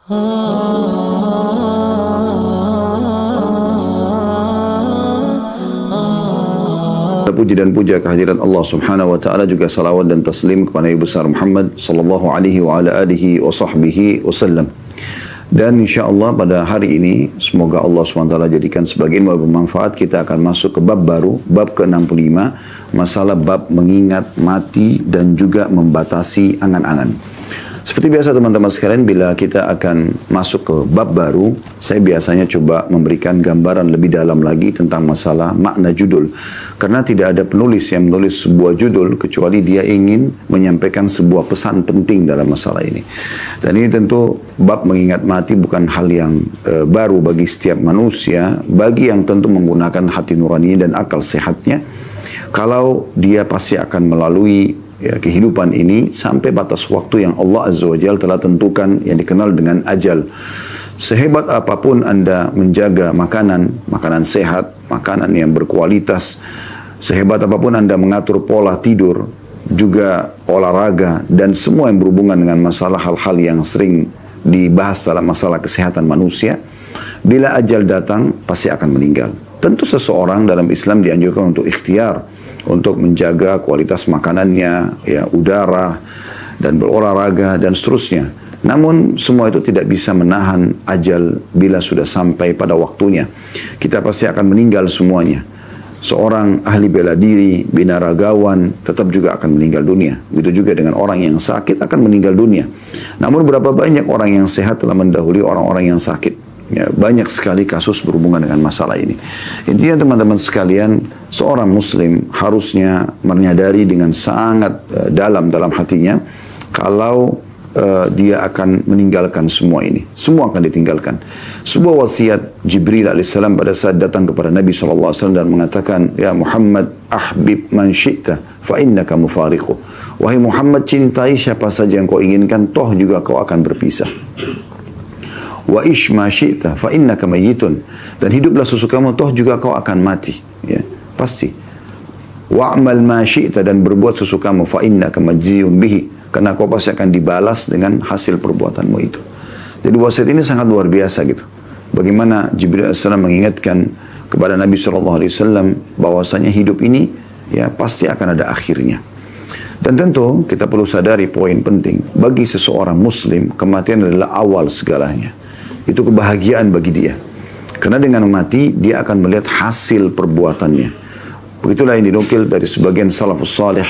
Puji dan puja kehadirat Allah Subhanahu wa taala, juga salawat dan taslim kepada Nabi besar Muhammad sallallahu alaihi wa ala alihi wa sahbihi wasallam. Dan insyaallah pada hari ini semoga Allah Subhanahu wa taala jadikan sebagian bermanfaat. Kita akan masuk ke bab baru, bab ke-65, masalah bab mengingat mati dan juga membatasi angan-angan. Seperti biasa teman-teman sekalian, bila kita akan masuk ke bab baru, saya biasanya coba memberikan gambaran lebih dalam lagi tentang masalah makna judul. Karena tidak ada penulis yang menulis sebuah judul kecuali dia ingin menyampaikan sebuah pesan penting dalam masalah ini. Dan ini tentu bab mengingat mati bukan hal yang baru bagi setiap manusia, bagi yang tentu menggunakan hati nurani dan akal sehatnya. Kalau dia pasti akan melalui kehidupan ini sampai batas waktu yang Allah Azza wa Jalla telah tentukan, yang dikenal dengan ajal. Sehebat apapun Anda menjaga makanan sehat, makanan yang berkualitas, sehebat apapun Anda mengatur pola tidur, juga olahraga, dan semua yang berhubungan dengan masalah hal-hal yang sering dibahas dalam masalah kesehatan manusia, bila ajal datang pasti akan meninggal. Tentu seseorang dalam Islam dianjurkan untuk ikhtiar, untuk menjaga kualitas makanannya, udara, dan berolahraga, dan seterusnya. Namun semua itu tidak bisa menahan ajal bila sudah sampai pada waktunya. Kita pasti akan meninggal semuanya. Seorang ahli bela diri, binaragawan, tetap juga akan meninggal dunia. Begitu juga dengan orang yang sakit akan meninggal dunia. Namun berapa banyak orang yang sehat telah mendahului orang-orang yang sakit. Banyak sekali kasus berhubungan dengan masalah ini. Intinya teman-teman sekalian, seorang muslim harusnya menyadari dengan sangat dalam hatinya kalau dia akan meninggalkan semua ini. Semua akan ditinggalkan. Sebuah wasiat Jibril alaihissalam pada saat datang kepada Nabi SAW dan mengatakan, "Ya Muhammad, ahbib man syi'ta fa innaka mufariqu." Wahai Muhammad, cintai siapa saja yang kau inginkan, toh juga kau akan berpisah. Wa ish ma syi'ta fa innaka mayyitun. Dan hiduplah sesukamu, toh juga kau akan mati. Ya, pasti. Wa amal ma syi'ta, dan berbuat sesukamu, fa innaka majziyun bihi. Karena kau pasti akan dibalas dengan hasil perbuatanmu itu. Jadi wasiat ini sangat luar biasa gitu. Bagaimana Jibril AS mengingatkan kepada Nabi SAW bahwasanya hidup ini ya pasti akan ada akhirnya. Dan tentu kita perlu sadari poin penting. Bagi seseorang muslim, kematian adalah awal segalanya. Itu kebahagiaan bagi dia. Karena dengan mati, dia akan melihat hasil perbuatannya. Begitulah yang dinukil dari sebagian salafus salih,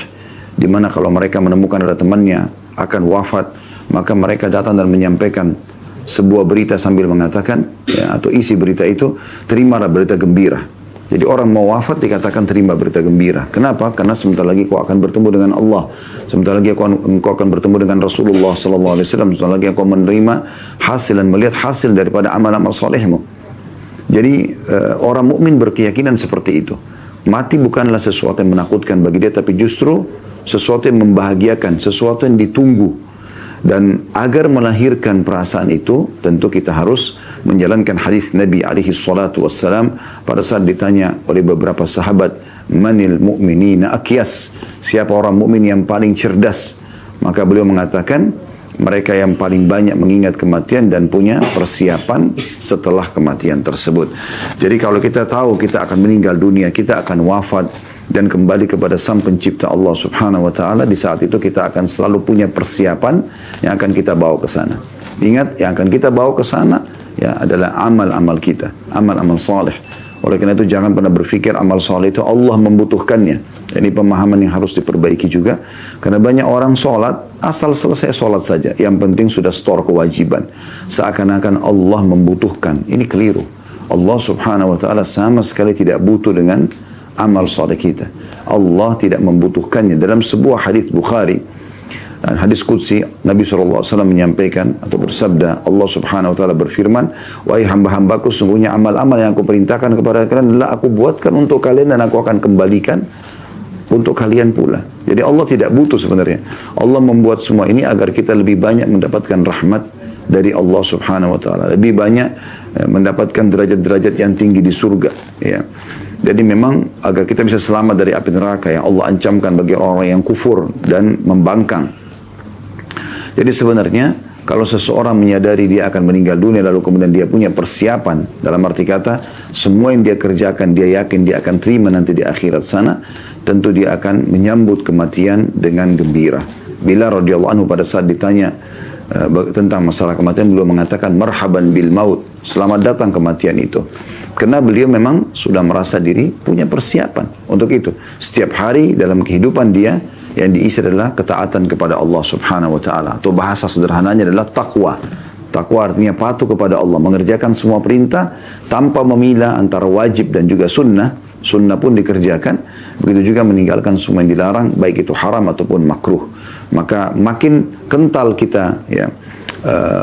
di mana kalau mereka menemukan ada temannya akan wafat, maka mereka datang dan menyampaikan sebuah berita sambil mengatakan, atau isi berita itu, terimalah berita gembira. Jadi orang mau wafat dikatakan terima berita gembira. Kenapa? Karena sebentar lagi kau akan bertemu dengan Allah. Sebentar lagi kau akan bertemu dengan Rasulullah SAW. Sebentar lagi kau menerima hasil dan melihat hasil daripada amal-amal solehmu. Jadi orang mukmin berkeyakinan seperti itu. Mati bukanlah sesuatu yang menakutkan bagi dia, tapi justru sesuatu yang membahagiakan, sesuatu yang ditunggu. Dan agar melahirkan perasaan itu, tentu kita harus menjalankan hadis Nabi alaihi salatu wassalam pada saat ditanya oleh beberapa sahabat, manil mu'minina akyas, siapa orang mukmin yang paling cerdas? Maka beliau mengatakan, mereka yang paling banyak mengingat kematian dan punya persiapan setelah kematian tersebut. Jadi kalau kita tahu kita akan meninggal dunia, kita akan wafat dan kembali kepada Sang Pencipta Allah Subhanahu wa taala, di saat itu kita akan selalu punya persiapan yang akan kita bawa ke sana. Ingat, yang akan kita bawa ke sana ya adalah amal-amal kita, amal-amal saleh. Oleh karena itu jangan pernah berpikir amal saleh itu Allah membutuhkannya. Ini pemahaman yang harus diperbaiki juga. Karena banyak orang sholat, asal selesai sholat saja. Yang penting sudah store kewajiban. Seakan-akan Allah membutuhkan. Ini keliru. Allah Subhanahu wa taala sama sekali tidak butuh dengan amal saleh kita. Allah tidak membutuhkannya. Dalam sebuah hadis Bukhari, hadis qudsi, Nabi SAW menyampaikan atau bersabda, Allah Subhanahu wa taala berfirman, "Wahai hamba-hambaku, sungguhnya amal-amal yang aku perintahkan kepada kalian adalah aku buatkan untuk kalian dan aku akan kembalikan untuk kalian pula." Jadi Allah tidak butuh sebenarnya. Allah membuat semua ini agar kita lebih banyak mendapatkan rahmat dari Allah Subhanahu wa taala, lebih banyak mendapatkan derajat-derajat yang tinggi di surga, ya. Jadi memang agar kita bisa selamat dari api neraka yang Allah ancamkan bagi orang-orang yang kufur dan membangkang. Jadi sebenarnya Kalau seseorang menyadari dia akan meninggal dunia lalu kemudian dia punya persiapan, dalam arti kata semua yang dia kerjakan dia yakin dia akan terima nanti di akhirat sana, tentu dia akan menyambut kematian dengan gembira. Bilal radhiyallahu anhu pada saat ditanya tentang masalah kematian, beliau mengatakan marhaban bil maut, selamat datang kematian itu. Karena beliau memang sudah merasa diri punya persiapan untuk itu. Setiap hari dalam kehidupan dia yang diisi adalah ketaatan kepada Allah Subhanahu wa taala, atau bahasa sederhananya adalah takwa. Takwa artinya patuh kepada Allah, mengerjakan semua perintah tanpa memilah antara wajib dan juga sunnah. Sunnah pun dikerjakan, begitu juga meninggalkan semua yang dilarang, baik itu haram ataupun makruh. Maka makin kental kita ya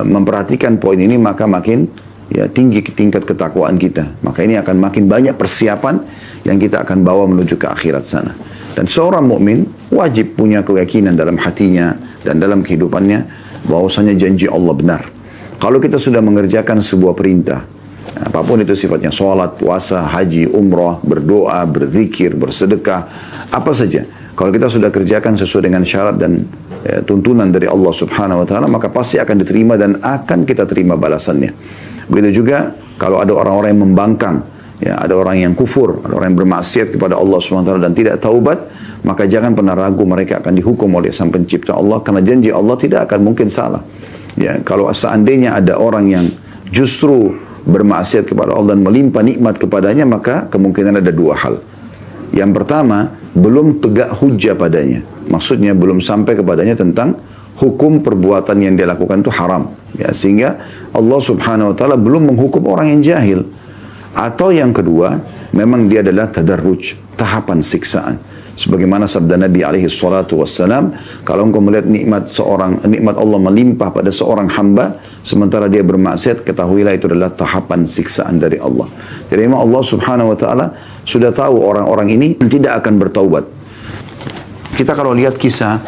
memperhatikan poin ini, maka makin ya tinggi tingkat ketakwaan kita. Maka ini akan makin banyak persiapan yang kita akan bawa menuju ke akhirat sana. Dan seorang mukmin wajib punya keyakinan dalam hatinya dan dalam kehidupannya bahwasanya janji Allah benar. Kalau kita sudah mengerjakan sebuah perintah, apapun itu sifatnya, sholat, puasa, haji, umrah, berdoa, berzikir, bersedekah, apa saja. Kalau kita sudah kerjakan sesuai dengan syarat dan tuntunan dari Allah Subhanahu wa taala, maka pasti akan diterima dan akan kita terima balasannya. Begitu juga kalau ada orang-orang yang membangkang, ya, ada orang yang kufur, ada orang yang bermaksiat kepada Allah Subhanahu wa taala dan tidak taubat, maka jangan pernah ragu mereka akan dihukum oleh Sang Pencipta Allah, karena janji Allah tidak akan mungkin salah. Ya, kalau seandainya ada orang yang justru bermaksiat kepada Allah dan melimpah nikmat kepadanya, maka kemungkinan ada dua hal. Yang pertama, belum tegak hujjah padanya. Maksudnya belum sampai kepadanya tentang hukum perbuatan yang dia lakukan itu haram. Ya, sehingga Allah Subhanahu wa taala belum menghukum orang yang jahil. Atau yang kedua, memang dia adalah tadarruj, tahapan siksaan. Sebagaimana sabda Nabi alaihi salatu wassalam, kalau engkau melihat nikmat Allah melimpah pada seorang hamba, sementara dia bermaksiat, ketahuilah itu adalah tahapan siksaan dari Allah. Jadi memang Allah Subhanahu wa taala sudah tahu orang-orang ini tidak akan bertaubat. Kita kalau lihat kisah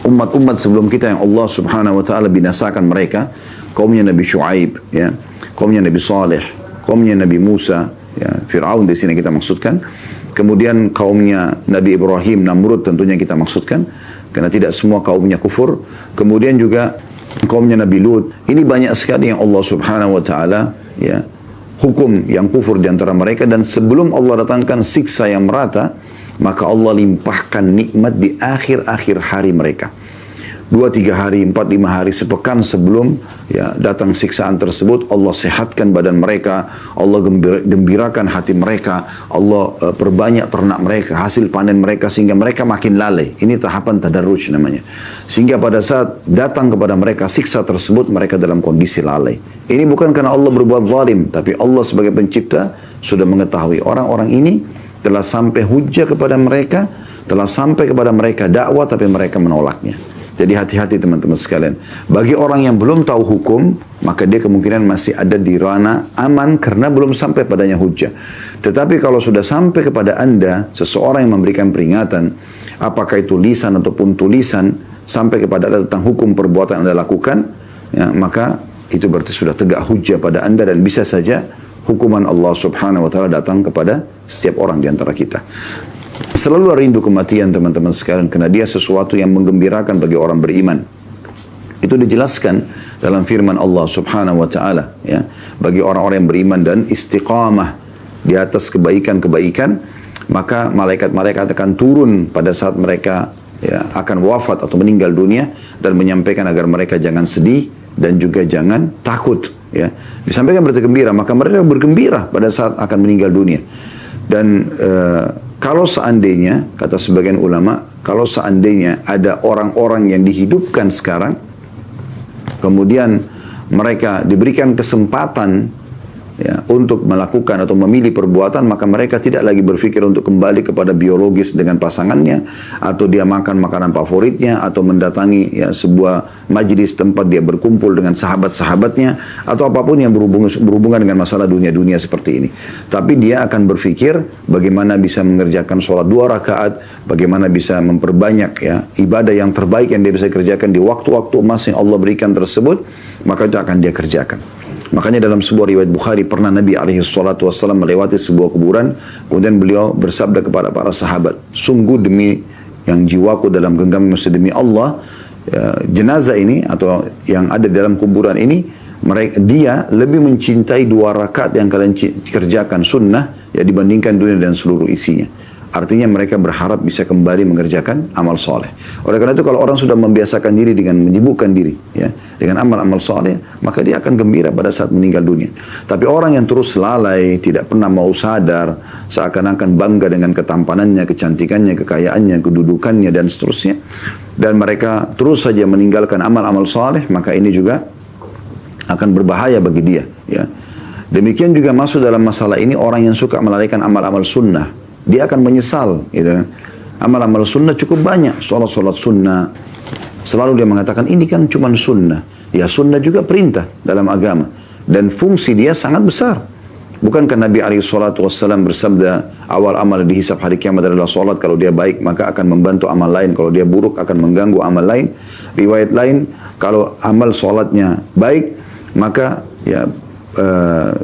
umat-umat sebelum kita yang Allah Subhanahu wa taala binasakan mereka, kaumnya Nabi Syuaib, ya, kaumnya Nabi Saleh, kaumnya Nabi Musa, ya, Fir'aun di sini kita maksudkan. Kemudian kaumnya Nabi Ibrahim, Namrud tentunya kita maksudkan, karena tidak semua kaumnya kufur. Kemudian juga kaumnya Nabi Lut. Ini banyak sekali yang Allah Subhanahu wa taala ya hukum yang kufur di antara mereka, dan sebelum Allah datangkan siksa yang merata, maka Allah limpahkan nikmat di akhir-akhir hari mereka. 2-3 hari, 4-5 hari, sepekan sebelum ya datang siksaan tersebut, Allah sehatkan badan mereka, Allah gembirakan hati mereka, Allah perbanyak ternak mereka, hasil panen mereka, sehingga mereka makin lalai. Ini tahapan tadarruj namanya. Sehingga pada saat datang kepada mereka siksa tersebut, mereka dalam kondisi lalai. Ini bukan karena Allah berbuat zalim, tapi Allah sebagai pencipta sudah mengetahui orang-orang ini telah sampai hujjah kepada mereka, telah sampai kepada mereka dakwah, tapi mereka menolaknya. Jadi hati-hati teman-teman sekalian. Bagi orang yang belum tahu hukum, maka dia kemungkinan masih ada di ranah aman karena belum sampai padanya hujjah. Tetapi kalau sudah sampai kepada Anda, seseorang yang memberikan peringatan, apakah itu lisan ataupun tulisan, sampai kepada Anda tentang hukum perbuatan yang Anda lakukan, ya, maka itu berarti sudah tegak hujjah pada Anda, dan bisa saja hukuman Allah Subhanahu wa taala datang kepada setiap orang di antara kita. Selalu rindu kematian teman-teman sekalian, karena dia sesuatu yang menggembirakan bagi orang beriman. Itu dijelaskan dalam firman Allah Subhanahu wa taala, ya, bagi orang-orang yang beriman dan istiqamah di atas kebaikan-kebaikan, maka malaikat-malaikat akan turun pada saat mereka ya akan wafat atau meninggal dunia, dan menyampaikan agar mereka jangan sedih dan juga jangan takut, ya. Disampaikan berita gembira, maka mereka bergembira pada saat akan meninggal dunia. Dan kalau seandainya, kata sebagian ulama, kalau seandainya ada orang-orang yang dihidupkan sekarang, kemudian mereka diberikan kesempatan ya, untuk melakukan atau memilih perbuatan, maka mereka tidak lagi berpikir untuk kembali kepada biologis dengan pasangannya, atau dia makan makanan favoritnya, atau mendatangi ya, sebuah majlis tempat dia berkumpul dengan sahabat-sahabatnya, atau apapun yang berhubungan dengan masalah dunia-dunia seperti ini. Tapi dia akan berpikir bagaimana bisa mengerjakan sholat 2 rakaat, bagaimana bisa memperbanyak ya, ibadah yang terbaik yang dia bisa kerjakan di waktu-waktu emas yang Allah berikan tersebut, maka itu akan dia kerjakan. Makanya dalam sebuah riwayat Bukhari, pernah Nabi SAW melewati sebuah kuburan, kemudian beliau bersabda kepada para sahabat, sungguh demi yang jiwaku dalam genggaman, demi Allah, jenazah ini atau yang ada di dalam kuburan ini, dia lebih mencintai 2 rakaat yang kalian kerjakan sunnah ya dibandingkan dunia dan seluruh isinya. Artinya mereka berharap bisa kembali mengerjakan amal soleh. Oleh karena itu kalau orang sudah membiasakan diri dengan menyibukkan diri ya dengan amal-amal soleh, maka dia akan gembira pada saat meninggal dunia. Tapi orang yang terus lalai, tidak pernah mau sadar, seakan-akan bangga dengan ketampanannya, kecantikannya, kekayaannya, kedudukannya dan seterusnya, dan mereka terus saja meninggalkan amal-amal soleh, maka ini juga akan berbahaya bagi dia ya. Demikian juga masuk dalam masalah ini orang yang suka melalaikan amal-amal sunnah. Dia akan menyesal gitu kan. Amal-amal sunnah cukup banyak, sholat sunnah. Selalu dia mengatakan ini kan cuma sunnah. Ya sunnah juga perintah dalam agama. Dan fungsi dia sangat besar. Bukankah Nabi SAW bersabda, awal amal dihisab hari kiamat adalah sholat. Kalau dia baik maka akan membantu amal lain. Kalau dia buruk akan mengganggu amal lain. Riwayat lain, kalau amal sholatnya baik maka ya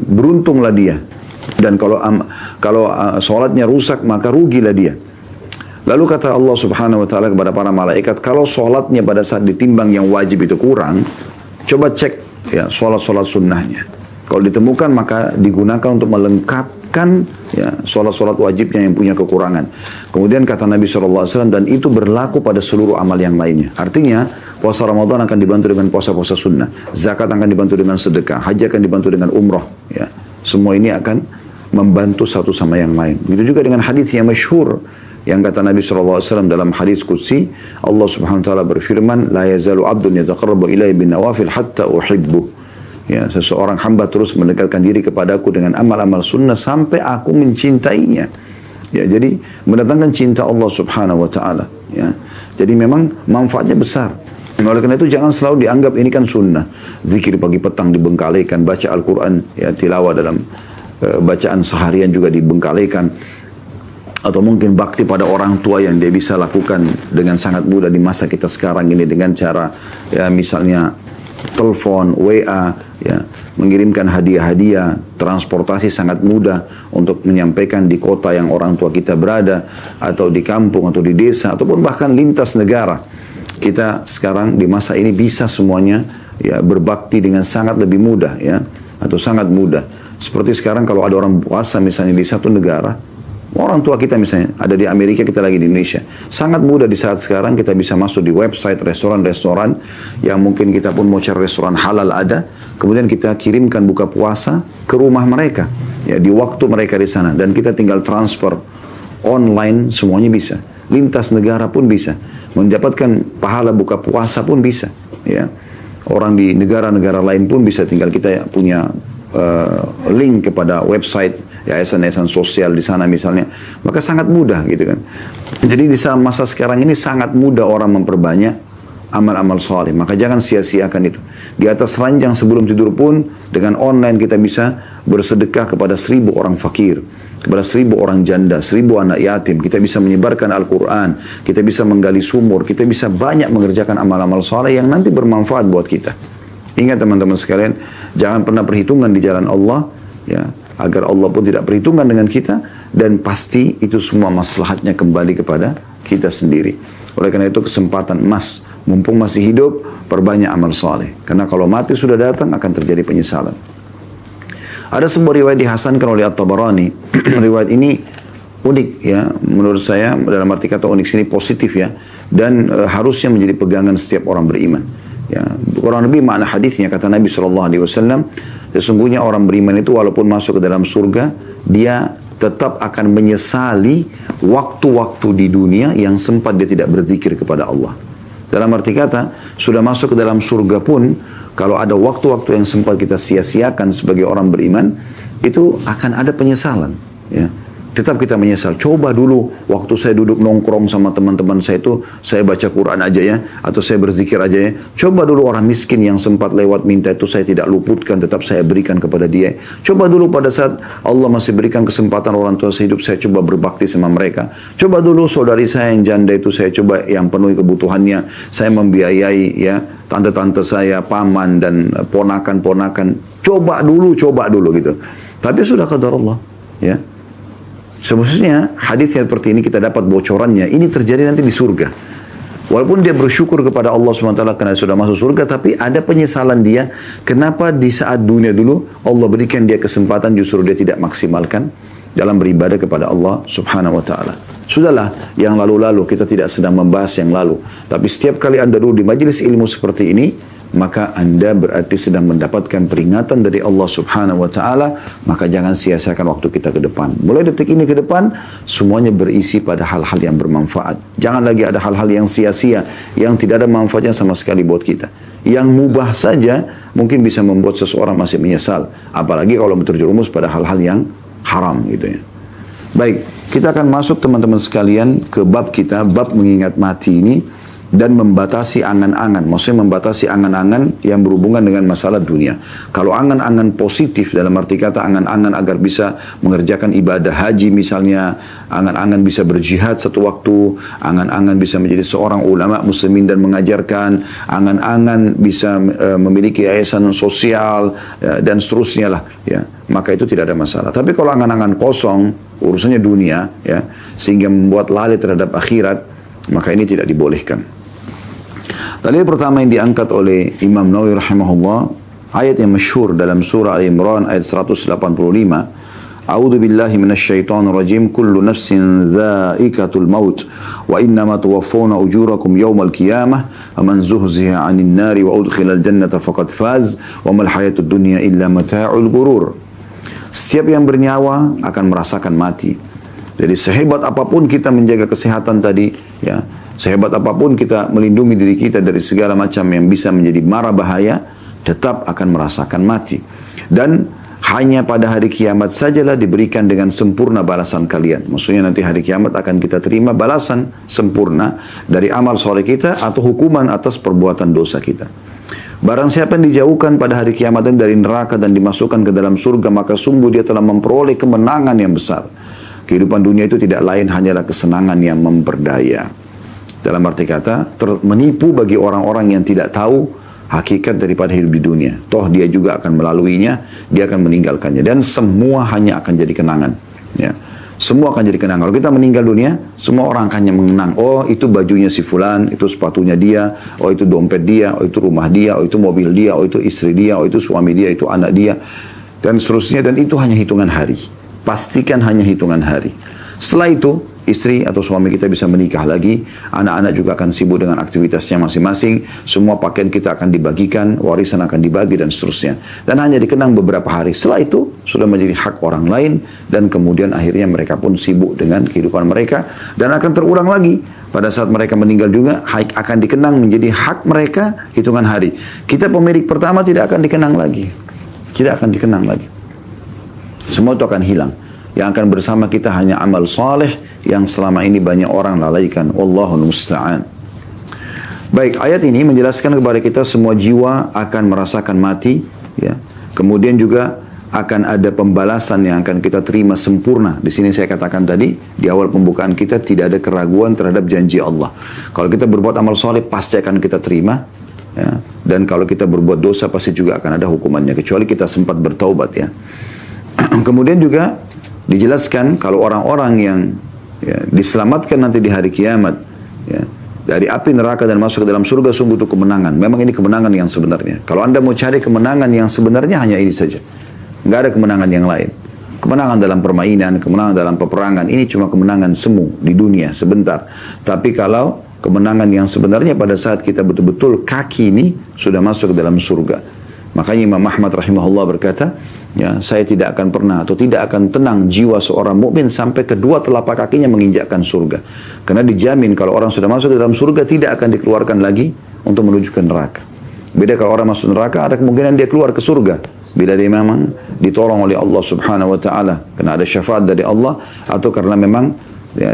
beruntunglah dia. Dan kalau sholatnya rusak maka rugilah dia. Lalu kata Allah Subhanahu wa taala kepada para malaikat, kalau sholatnya pada saat ditimbang yang wajib itu kurang, coba cek ya sholat sunnahnya. Kalau ditemukan maka digunakan untuk melengkapkan ya sholat wajibnya yang punya kekurangan. Kemudian kata Nabi SAW, dan itu berlaku pada seluruh amal yang lainnya. Artinya puasa Ramadan akan dibantu dengan puasa-puasa sunnah, zakat akan dibantu dengan sedekah, haji akan dibantu dengan umrah. Ya, semua ini akan membantu satu sama yang lain. Begitu juga dengan hadis yang masyhur yang kata Nabi SAW dalam hadis qudsi, Allah Subhanahu wa taala berfirman, la yazalu 'abdun yataqarrabu ilayya bin nawafil hatta uhibbu. Ya, seseorang hamba terus mendekatkan diri kepadaku dengan amal-amal sunnah sampai aku mencintainya. Ya, jadi mendatangkan cinta Allah Subhanahu wa taala, ya. Jadi memang manfaatnya besar. Oleh karena itu jangan selalu dianggap ini kan sunnah. Zikir pagi petang dibengkalikan, baca Al-Quran, ya tilawah dalam bacaan seharian juga dibengkalikan, atau mungkin bakti pada orang tua yang dia bisa lakukan dengan sangat mudah di masa kita sekarang ini dengan cara ya misalnya telepon, WA, ya mengirimkan hadiah-hadiah, transportasi sangat mudah untuk menyampaikan di kota yang orang tua kita berada, atau di kampung atau di desa, ataupun bahkan lintas negara. Kita sekarang di masa ini bisa semuanya ya berbakti dengan sangat lebih mudah ya, atau sangat mudah. Seperti sekarang kalau ada orang puasa misalnya di satu negara, orang tua kita misalnya ada di Amerika, kita lagi di Indonesia. Sangat mudah di saat sekarang kita bisa masuk di website restoran-restoran yang mungkin kita pun mau cari restoran halal ada, kemudian kita kirimkan buka puasa ke rumah mereka, ya di waktu mereka di sana, dan kita tinggal transfer online, semuanya bisa. Lintas negara pun bisa, mendapatkan pahala buka puasa pun bisa, ya. Orang di negara-negara lain pun bisa, tinggal kita punya link kepada website yayasan-yayasan sosial di sana misalnya, maka sangat mudah gitu kan. Jadi di masa sekarang ini sangat mudah orang memperbanyak amal-amal saleh, maka jangan sia-siakan itu. Di atas ranjang sebelum tidur pun dengan online kita bisa bersedekah kepada 1000 orang fakir, kepada 1000 orang janda, 1000 anak yatim. Kita bisa menyebarkan Al-Quran, kita bisa menggali sumur, kita bisa banyak mengerjakan amal-amal saleh yang nanti bermanfaat buat kita. Ingat teman-teman sekalian, jangan pernah perhitungan di jalan Allah, ya, agar Allah pun tidak perhitungan dengan kita, dan pasti itu semua maslahatnya kembali kepada kita sendiri. Oleh karena itu kesempatan emas, mumpung masih hidup, perbanyak amal saleh. Karena kalau mati sudah datang akan terjadi penyesalan. Ada sebuah riwayat dihasankan oleh At-Tabarani. Riwayat ini unik ya, menurut saya dalam arti kata unik sini positif ya, dan harusnya menjadi pegangan setiap orang beriman. Ya, kurang lebih makna hadisnya kata Nabi SAW, sesungguhnya orang beriman itu walaupun masuk ke dalam surga, dia tetap akan menyesali waktu-waktu di dunia yang sempat dia tidak berzikir kepada Allah. Dalam arti kata, sudah masuk ke dalam surga pun, kalau ada waktu-waktu yang sempat kita sia-siakan sebagai orang beriman, itu akan ada penyesalan. Ya. Tetap kita menyesal. Coba dulu waktu saya duduk nongkrong sama teman-teman saya itu, saya baca Quran aja ya, atau saya berzikir aja ya. Coba dulu orang miskin yang sempat lewat minta itu saya tidak luputkan, tetap saya berikan kepada dia. Coba dulu pada saat Allah masih berikan kesempatan orang tua saya hidup, saya coba berbakti sama mereka. Coba dulu saudari saya yang janda itu saya coba yang penuhi kebutuhannya, saya membiayai ya tante-tante saya, paman dan ponakan-ponakan. Coba dulu gitu. Tapi sudah qadar Allah, ya. Semestinya hadis yang seperti ini kita dapat bocorannya, ini terjadi nanti di surga. Walaupun dia bersyukur kepada Allah SWT karena sudah masuk surga, tapi ada penyesalan dia. Kenapa di saat dunia dulu Allah berikan dia kesempatan justru dia tidak maksimalkan dalam beribadah kepada Allah Subhanahu wa taala. Sudahlah, yang lalu-lalu kita tidak sedang membahas yang lalu. Tapi setiap kali Anda duduk di majelis ilmu seperti ini, maka Anda berarti sedang mendapatkan peringatan dari Allah Subhanahu wa taala, maka jangan sia-siakan waktu kita ke depan. Mulai detik ini ke depan, semuanya berisi pada hal-hal yang bermanfaat. Jangan lagi ada hal-hal yang sia-sia, yang tidak ada manfaatnya sama sekali buat kita. Yang mubah saja mungkin bisa membuat seseorang masih menyesal, apalagi kalau terjerumus pada hal-hal yang haram gitu ya. Baik, kita akan masuk teman-teman sekalian ke bab kita, bab mengingat mati ini, dan membatasi angan-angan. Maksudnya membatasi angan-angan yang berhubungan dengan masalah dunia. Kalau angan-angan positif dalam arti kata angan-angan agar bisa mengerjakan ibadah haji misalnya, angan-angan bisa berjihad satu waktu, angan-angan bisa menjadi seorang ulama muslimin dan mengajarkan, angan-angan bisa memiliki yayasan sosial dan seterusnya lah ya. Maka itu tidak ada masalah. Tapi kalau angan-angan kosong, urusannya dunia ya, sehingga membuat lalai terhadap akhirat, maka ini tidak dibolehkan. Dalil pertama yang diangkat oleh Imam Nawawi rahimahullah, ayat yang masyhur dalam surah Al-Imran ayat 185, A'udzu billahi minasyaitonir rajim, kullu nafsin dha'iqatul maut wa innama tuwaffawna ujurakum yawmal qiyamah faman zuhziha 'anil nari wa udkhilal jannata faqad faz wa mal hayatud dunya illa mata'ul ghurur. Setiap yang bernyawa akan merasakan mati. Jadi sehebat apapun kita menjaga kesehatan tadi ya, sehebat apapun kita melindungi diri kita dari segala macam yang bisa menjadi mara bahaya, tetap akan merasakan mati. Dan hanya pada hari kiamat sajalah diberikan dengan sempurna balasan kalian. Maksudnya nanti hari kiamat akan kita terima balasan sempurna dari amal soleh kita atau hukuman atas perbuatan dosa kita. Barang siapa yang dijauhkan pada hari kiamat dari neraka dan dimasukkan ke dalam surga, maka sungguh dia telah memperoleh kemenangan yang besar. Kehidupan dunia itu tidak lain hanyalah kesenangan yang memperdaya. Dalam arti kata, menipu bagi orang-orang yang tidak tahu hakikat daripada hidup di dunia. Toh dia juga akan melaluinya, dia akan meninggalkannya. Dan semua hanya akan jadi kenangan. Ya. Semua akan jadi kenangan. Kalau kita meninggal dunia, semua orang akan mengenang. Oh, itu bajunya si fulan, itu sepatunya dia, oh itu dompet dia, oh itu rumah dia, oh itu mobil dia, oh itu istri dia, oh itu suami dia, itu anak dia, dan seterusnya. Dan itu hanya hitungan hari. Pastikan hanya hitungan hari. Setelah itu, istri atau suami kita bisa menikah lagi, anak-anak juga akan sibuk dengan aktivitasnya masing-masing, semua pakaian kita akan dibagikan, warisan akan dibagi dan seterusnya. Dan hanya dikenang beberapa hari. Setelah itu sudah menjadi hak orang lain, dan kemudian akhirnya mereka pun sibuk dengan kehidupan mereka, dan akan terulang lagi. Pada saat mereka meninggal juga akan dikenang menjadi hak mereka hitungan hari. Kita pemilik pertama tidak akan dikenang lagi. Tidak akan dikenang lagi. Semua itu akan hilang. Yang akan bersama kita hanya amal saleh yang selama ini banyak orang lalaikan. Wallahul musta'an. Baik, ayat ini menjelaskan kepada kita semua jiwa akan merasakan mati. Ya. Kemudian juga akan ada pembalasan yang akan kita terima sempurna. Di sini saya katakan tadi, di awal pembukaan kita tidak ada keraguan terhadap janji Allah. Kalau kita berbuat amal saleh pasti akan kita terima. Ya. Dan kalau kita berbuat dosa pasti juga akan ada hukumannya. Kecuali kita sempat bertaubat ya. Kemudian juga dijelaskan kalau orang-orang yang ya, diselamatkan nanti di hari kiamat ya, dari api neraka dan masuk ke dalam surga, sungguh itu kemenangan. Memang ini kemenangan yang sebenarnya. Kalau Anda mau cari kemenangan yang sebenarnya hanya ini saja. Nggak ada kemenangan yang lain. Kemenangan dalam permainan, kemenangan dalam peperangan, ini cuma kemenangan semu di dunia sebentar. Tapi kalau kemenangan yang sebenarnya pada saat kita betul-betul kaki ini sudah masuk ke dalam surga. Makanya Imam Ahmad rahimahullah berkata, ya, saya tidak akan pernah atau tidak akan tenang jiwa seorang mukmin sampai kedua telapak kakinya menginjakkan surga. Karena dijamin kalau orang sudah masuk ke dalam surga tidak akan dikeluarkan lagi untuk menuju ke neraka. Beda kalau orang masuk neraka, ada kemungkinan dia keluar ke surga bila dia memang ditolong oleh Allah Subhanahu wa taala, karena ada syafaat dari Allah, atau karena memang ya,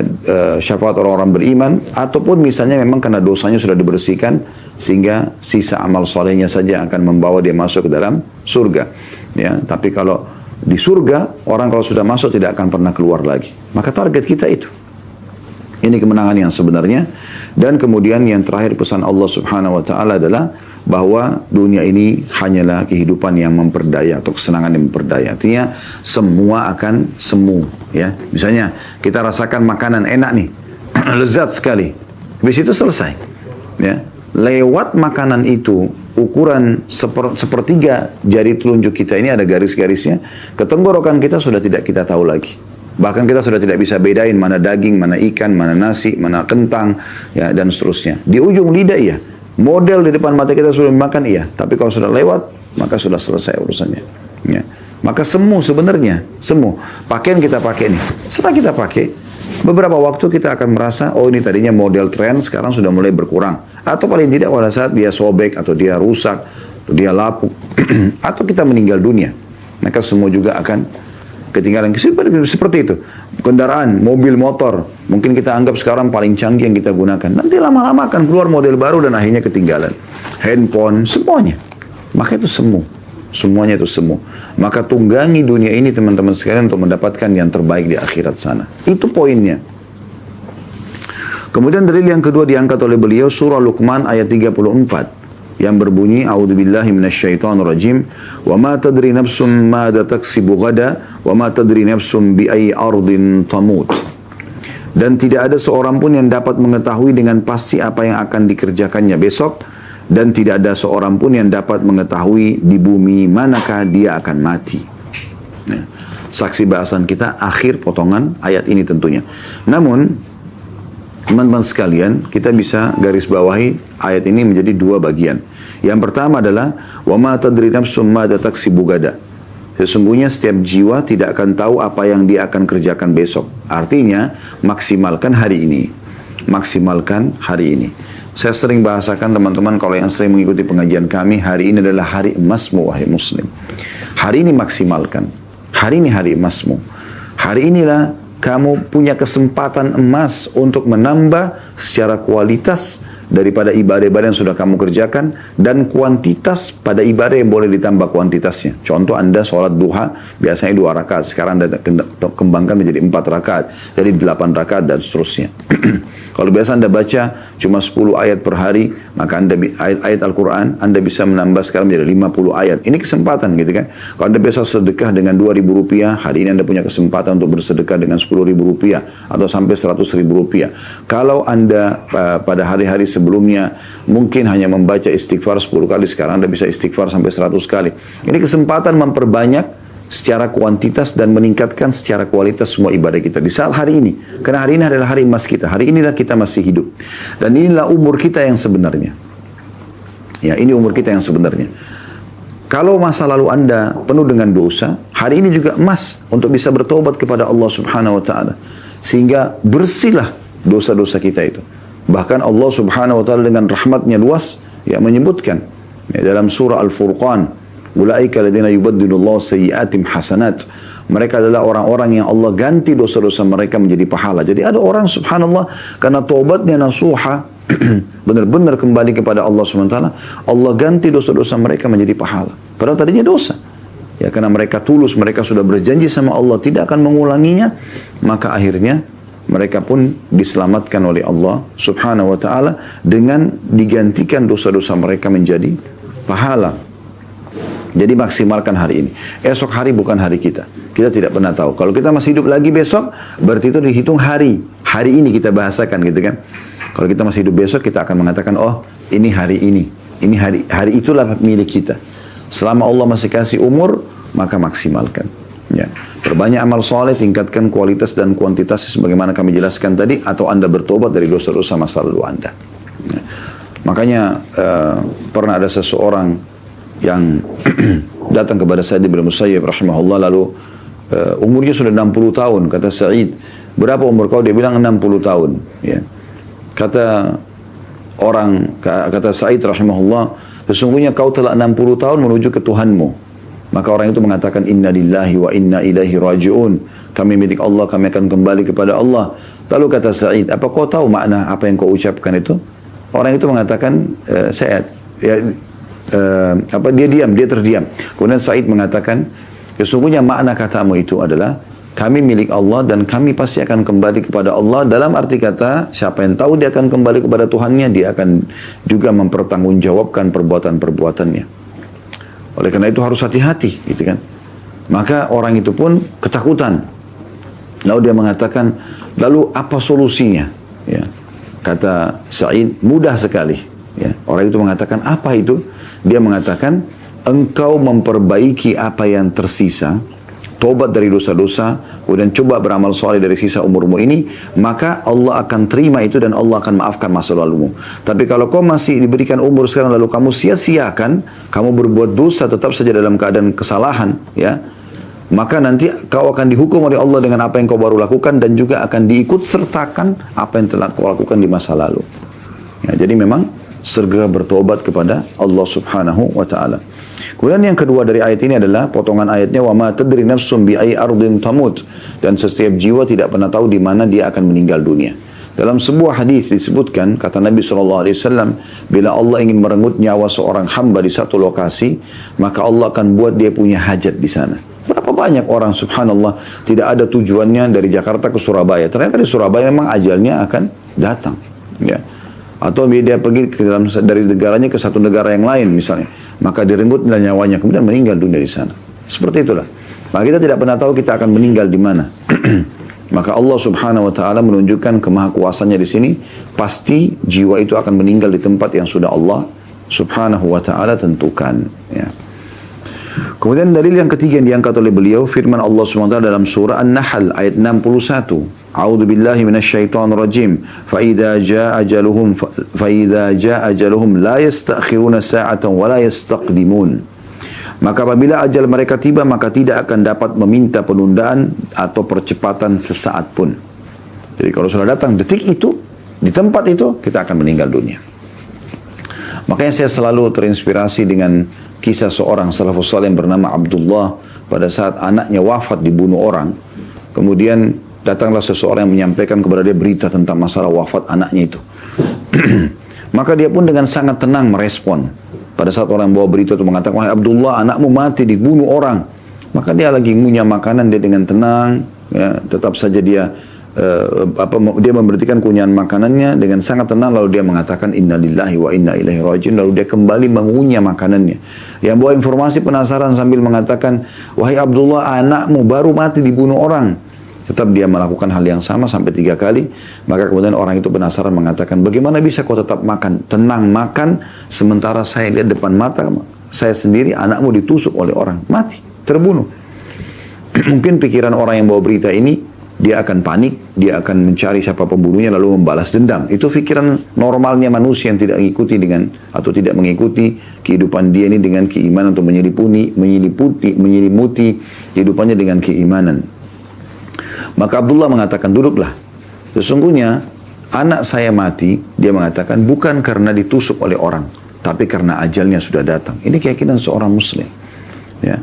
syafaat orang-orang beriman, ataupun misalnya memang karena dosanya sudah dibersihkan sehingga sisa amal solehnya saja akan membawa dia masuk ke dalam surga. Ya, tapi kalau di surga orang kalau sudah masuk tidak akan pernah keluar lagi. Maka target kita itu. Ini kemenangan yang sebenarnya. Dan kemudian yang terakhir pesan Allah Subhanahu wa taala adalah bahwa dunia ini hanyalah kehidupan yang memperdaya atau kesenangan yang memperdaya. Artinya semua akan semu, ya. Misalnya kita rasakan makanan enak nih, lezat sekali. Habis itu selesai. ya, lewat makanan itu, ukuran sepertiga jari telunjuk kita ini ada garis-garisnya, ke tenggorokan kita sudah tidak kita tahu lagi. Bahkan kita sudah tidak bisa bedain mana daging, mana ikan, mana nasi, mana kentang, ya, dan seterusnya. Di ujung lidah iya, model di depan mata kita sudah makan iya, tapi kalau sudah lewat, maka sudah selesai urusannya. Ya. Maka semu sebenarnya, semu. Pakaian kita pakai nih. Setelah kita pakai, beberapa waktu kita akan merasa, oh ini tadinya model tren, sekarang sudah mulai berkurang. Atau paling tidak pada saat dia sobek, atau dia rusak, atau dia lapuk, atau kita meninggal dunia. Maka semua juga akan ketinggalan. Seperti itu. Kendaraan, mobil, motor, mungkin kita anggap sekarang paling canggih yang kita gunakan. Nanti lama-lama akan keluar model baru dan akhirnya ketinggalan. Handphone, semuanya. Maka itu semu. Semuanya itu semu. Maka tunggangi dunia ini teman-teman sekalian untuk mendapatkan yang terbaik di akhirat sana. Itu poinnya. Kemudian dalil yang kedua diangkat oleh beliau surah Luqman ayat 34 yang berbunyi a'udzubillahi minasyaitonirrajim wa ma tadri nafsum madza taksibu ghada wa ma tadri nafsum bi ayyi ardin tamut. Dan tidak ada seorang pun yang dapat mengetahui dengan pasti apa yang akan dikerjakannya besok. Dan tidak ada seorang pun yang dapat mengetahui di bumi manakah dia akan mati. Nah, saksi bahasan kita akhir potongan ayat ini tentunya. Namun, teman-teman sekalian, kita bisa garis bawahi ayat ini menjadi dua bagian. Yang pertama adalah wa ma tadri nafsum madza taksibu gada. Sesungguhnya setiap jiwa tidak akan tahu apa yang dia akan kerjakan besok. Artinya, maksimalkan hari ini. Maksimalkan hari ini. Saya sering bahasakan teman-teman kalau yang sering mengikuti pengajian kami, hari ini adalah hari emasmu wahai muslim. Hari ini maksimalkan. Hari ini hari emasmu. Hari inilah kamu punya kesempatan emas untuk menambah secara kualitas daripada ibadah-ibadah yang sudah kamu kerjakan dan kuantitas pada ibadah yang boleh ditambah kuantitasnya. Contoh Anda sholat duha biasanya 2 rakaat, sekarang Anda kembangkan menjadi 4 rakaat, jadi 8 rakaat dan seterusnya. Kalau biasa Anda baca cuma 10 ayat per hari, maka ayat Al-Quran Anda bisa menambah sekarang menjadi 50 ayat. Ini kesempatan gitu kan. Kalau Anda biasa sedekah dengan 2.000 rupiah, hari ini Anda punya kesempatan untuk bersedekah dengan 10.000 rupiah atau sampai 100.000 rupiah. Kalau Anda pada hari-hari sebelumnya mungkin hanya membaca istighfar 10 kali, sekarang Anda bisa istighfar sampai 100 kali. Ini kesempatan memperbanyak secara kuantitas dan meningkatkan secara kualitas semua ibadah kita di saat hari ini. Karena hari ini adalah hari emas kita. Hari inilah kita masih hidup. Dan inilah umur kita yang sebenarnya. Ya, ini umur kita yang sebenarnya. Kalau masa lalu Anda penuh dengan dosa, hari ini juga emas untuk bisa bertobat kepada Allah Subhanahu wa taala. Sehingga bersihlah dosa-dosa kita itu. Bahkan Allah Subhanahu wa taala dengan rahmatnya luas ya menyebutkan ya, dalam surah Al-Furqan, ulaika alladziina yubaddilullahu sayyi'atihim hasanat. Mereka adalah orang-orang yang Allah ganti dosa-dosa mereka menjadi pahala. Jadi ada orang subhanallah karena taubatnya nasuha benar-benar kembali kepada Allah SWT, Allah ganti dosa-dosa mereka menjadi pahala. Padahal tadinya dosa. Ya karena mereka tulus, mereka sudah berjanji sama Allah tidak akan mengulanginya, maka akhirnya mereka pun diselamatkan oleh Allah Subhanahu wa taala dengan digantikan dosa-dosa mereka menjadi pahala. Jadi maksimalkan hari ini. Esok hari bukan hari kita. Kita tidak pernah tahu. Kalau kita masih hidup lagi besok, berarti itu dihitung hari. Hari ini kita bahasakan gitu kan. Kalau kita masih hidup besok, kita akan mengatakan, oh ini hari ini. Ini hari itulah milik kita. Selama Allah masih kasih umur, maka maksimalkan. Ya. Perbanyak amal soleh, tingkatkan kualitas dan kuantitas sebagaimana kami jelaskan tadi, atau Anda bertobat dari dosa-dosa masa lalu Anda. Ya. Makanya pernah ada seseorang yang datang kepada Sa'id bin Musayyib rahimahullah, lalu umurnya sudah 60 tahun. Kata Sa'id, berapa umur kau? Dia bilang 60 tahun. Ya. Kata Sa'id rahimahullah, sesungguhnya kau telah 60 tahun menuju ke Tuhanmu. Maka orang itu mengatakan, inna lillahi wa inna ilaihi raji'un. Kami milik Allah, kami akan kembali kepada Allah. Lalu kata Sa'id, apa kau tahu makna apa yang kau ucapkan itu? Orang itu mengatakan, dia terdiam. Kemudian Sa'id mengatakan, sesungguhnya makna katamu itu adalah kami milik Allah dan kami pasti akan kembali kepada Allah. Dalam arti kata, siapa yang tahu dia akan kembali kepada Tuhannya, dia akan juga mempertanggungjawabkan perbuatan-perbuatannya. Oleh karena itu harus hati-hati, gitu kan. Maka orang itu pun ketakutan. Lalu dia mengatakan, lalu apa solusinya? Ya. Kata Sa'id, mudah sekali. Ya. Orang itu mengatakan, apa itu? Dia mengatakan, engkau memperbaiki apa yang tersisa, tobat dari dosa-dosa, kemudian coba beramal soleh dari sisa umurmu ini, maka Allah akan terima itu dan Allah akan maafkan masa lalumu. Tapi kalau kau masih diberikan umur sekarang lalu kamu sia-siakan, kamu berbuat dosa tetap saja dalam keadaan kesalahan, ya, maka nanti kau akan dihukum oleh Allah dengan apa yang kau baru lakukan dan juga akan diikut sertakan apa yang telah kau lakukan di masa lalu. Ya, jadi memang segera bertobat kepada Allah Subhanahu wa taala. Kemudian yang kedua dari ayat ini adalah potongan ayatnya, wa ma tadri nafsum bi ayyi ardin tamut, dan setiap jiwa tidak pernah tahu di mana dia akan meninggal dunia. Dalam sebuah hadis disebutkan, kata Nabi SAW, bila Allah ingin merenggut nyawa seorang hamba di satu lokasi, maka Allah akan buat dia punya hajat di sana. Berapa banyak orang, subhanallah, tidak ada tujuannya dari Jakarta ke Surabaya. Ternyata di Surabaya memang ajalnya akan datang. Ya. Atau dia pergi dari negaranya ke satu negara yang lain misalnya, maka direnggut nyawanya, kemudian meninggal dunia di sana. Seperti itulah. Maka kita tidak pernah tahu kita akan meninggal di mana. Maka Allah Subhanahu wa taala menunjukkan kemahakuasaannya di sini, pasti jiwa itu akan meninggal di tempat yang sudah Allah Subhanahu wa taala tentukan, ya. Kemudian dalil yang ketiga yang diangkat oleh beliau, firman Allah SWT dalam surah An-Nahl ayat 61. A'udzu billahi minasyaitonir rajim. Fa idza jaa ajaluhum la yastakhiruna sa'atan wa la yastaqdimun. Maka apabila ajal mereka tiba, maka tidak akan dapat meminta penundaan atau percepatan sesaat pun. Jadi kalau sudah datang detik itu, di tempat itu, kita akan meninggal dunia. Makanya saya selalu terinspirasi dengan kisah seorang salafus saleh yang bernama Abdullah. Pada saat anaknya wafat dibunuh orang, kemudian datanglah seseorang yang menyampaikan kepada dia berita tentang masalah wafat anaknya itu. Maka dia pun dengan sangat tenang merespon. Pada saat orang bawa berita itu mengatakan, wahai Abdullah, anakmu mati dibunuh orang. Maka dia lagi ngunyah makanan, dia dengan tenang, ya, tetap saja dia dia memberhentikan kunyahan makanannya dengan sangat tenang, lalu dia mengatakan innalillahi wa inna ilaihi rajiun, lalu dia kembali mengunyah makanannya. Yang bawa informasi penasaran sambil mengatakan, wahai Abdullah, anakmu baru mati dibunuh orang. Tetap dia melakukan hal yang sama sampai 3 kali. Maka kemudian orang itu penasaran mengatakan, bagaimana bisa kau tetap makan, tenang makan, sementara saya lihat depan mata saya sendiri anakmu ditusuk oleh orang, mati, terbunuh. Mungkin pikiran orang yang bawa berita ini, dia akan panik, dia akan mencari siapa pembunuhnya lalu membalas dendam. Itu pikiran normalnya manusia yang tidak mengikuti atau tidak mengikuti kehidupan dia ini dengan keimanan, atau menyelimuti kehidupannya dengan keimanan. Maka Abdullah mengatakan, duduklah. Sesungguhnya anak saya mati, dia mengatakan, bukan karena ditusuk oleh orang, tapi karena ajalnya sudah datang. Ini keyakinan seorang muslim, ya.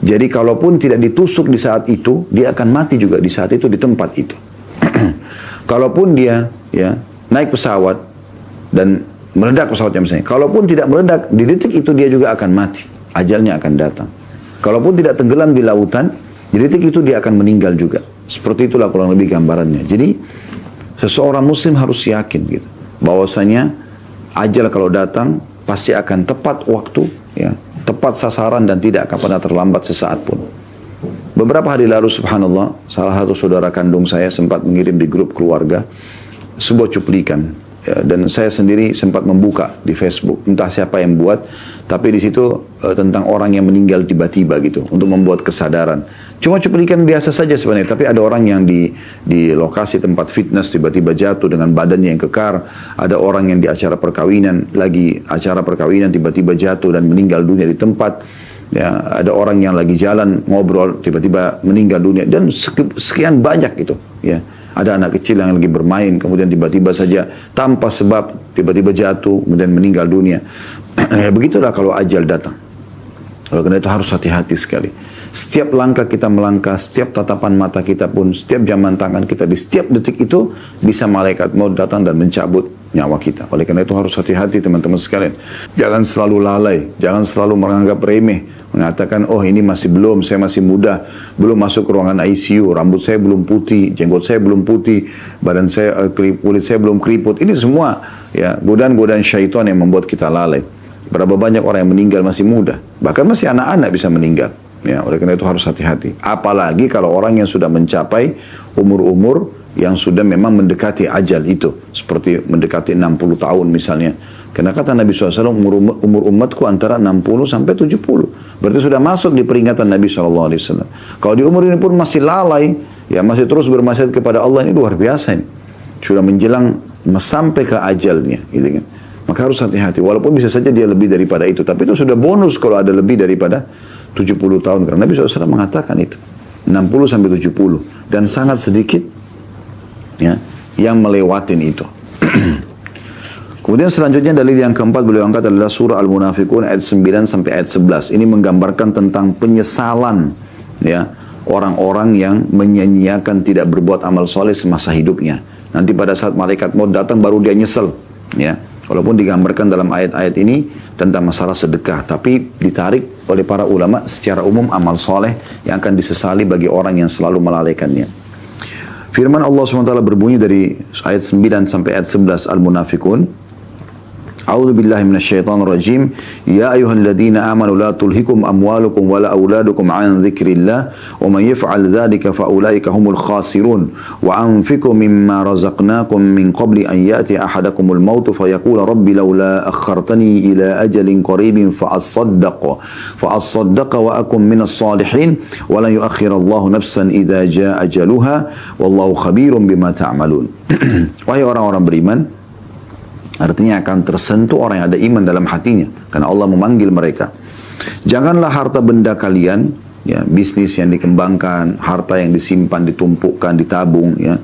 Jadi kalaupun tidak ditusuk di saat itu, dia akan mati juga di saat itu, di tempat itu. Kalaupun dia, ya, naik pesawat dan meledak pesawatnya misalnya, kalaupun tidak meledak, di detik itu dia juga akan mati. Ajalnya akan datang. Kalaupun tidak tenggelam di lautan, di detik itu dia akan meninggal juga. Seperti itulah kurang lebih gambarannya. Jadi seseorang muslim harus yakin gitu, bahwasanya ajal kalau datang pasti akan tepat waktu, ya, tepat sasaran dan tidak akan pernah terlambat sesaat pun. Beberapa hari lalu subhanallah, salah satu saudara kandung saya sempat mengirim di grup keluarga sebuah cuplikan, ya, dan saya sendiri sempat membuka di Facebook, entah siapa yang buat, tapi di situ tentang orang yang meninggal tiba-tiba gitu, untuk membuat kesadaran. Cuma cuplikan biasa saja sebenarnya, tapi ada orang yang di lokasi tempat fitness tiba-tiba jatuh dengan badannya yang kekar. Ada orang yang di acara perkawinan, tiba-tiba jatuh dan meninggal dunia di tempat. Ya, ada orang yang lagi jalan ngobrol tiba-tiba meninggal dunia, dan sekian banyak gitu, ya. Ada anak kecil yang lagi bermain, kemudian tiba-tiba saja tanpa sebab tiba-tiba jatuh kemudian meninggal dunia. Ya, begitulah kalau ajal datang. Oleh karena itu harus hati-hati sekali. Setiap langkah kita melangkah, setiap tatapan mata kita pun, setiap jaman tangan kita, di setiap detik itu bisa malaikat maut datang dan mencabut nyawa kita. Oleh karena itu harus hati-hati teman-teman sekalian. Jangan selalu lalai, jangan selalu menganggap remeh, mengatakan, oh ini masih belum, saya masih muda, belum masuk ke ruangan ICU, rambut saya belum putih, jenggot saya belum putih, badan saya, kulit saya belum keriput. Ini semua, ya, godaan-godaan syaitan yang membuat kita lalai. Berapa banyak orang yang meninggal masih muda, bahkan masih anak-anak bisa meninggal. Ya, oleh karena itu harus hati-hati. Apalagi kalau orang yang sudah mencapai umur-umur yang sudah memang mendekati ajal itu. Seperti mendekati 60 tahun misalnya. Karena kata Nabi SAW, umur umatku antara 60 sampai 70. Berarti sudah masuk di peringatan Nabi SAW. Kalau di umur ini pun masih lalai, ya masih terus bermaksiat kepada Allah, ini luar biasa ini. Sudah menjelang sampai ke ajalnya, gitu kan. Maka harus hati-hati, walaupun bisa saja dia lebih daripada itu. Tapi itu sudah bonus kalau ada lebih daripada 70 tahun. Karena Nabi SAW mengatakan itu. 60 sampai 70. Dan sangat sedikit ya, yang melewatin itu. Kemudian selanjutnya dalil yang keempat beliau angkat adalah surah Al-Munafiqun ayat 9 sampai ayat 11. Ini menggambarkan tentang penyesalan ya, orang-orang yang menyia-nyiakan tidak berbuat amal soleh semasa hidupnya. Nanti pada saat malaikat maut datang baru dia nyesel ya. Walaupun digambarkan dalam ayat-ayat ini tentang masalah sedekah, tapi ditarik oleh para ulama secara umum amal soleh yang akan disesali bagi orang yang selalu melalaikannya. Firman Allah SWT berbunyi dari ayat 9 sampai ayat 11 Al-Munafiqun. A'udzu billahi minasyaitonir rajim. Ya ayyuhalladzina amanu la tulhikum amwalukum wala auladukum an dzikrillah wa man yaf'al dzalika fa ulaika humul khasirun wa anfiqu mimma razaqnakum min qabli an ya'ti ahadakumul maut fa yaqula rabbi laula akhartani ila ajalin qaribin fa asaddaq wa akum minas salihin wa la yu'akhirallahu nafsan idza jaa ajaluha wallahu khabirum bima ta'malun. Wahai orang-orang beriman, artinya akan tersentuh orang yang ada iman dalam hatinya. Karena Allah memanggil mereka. Janganlah harta benda kalian, ya, bisnis yang dikembangkan, harta yang disimpan, ditumpukkan, ditabung, ya,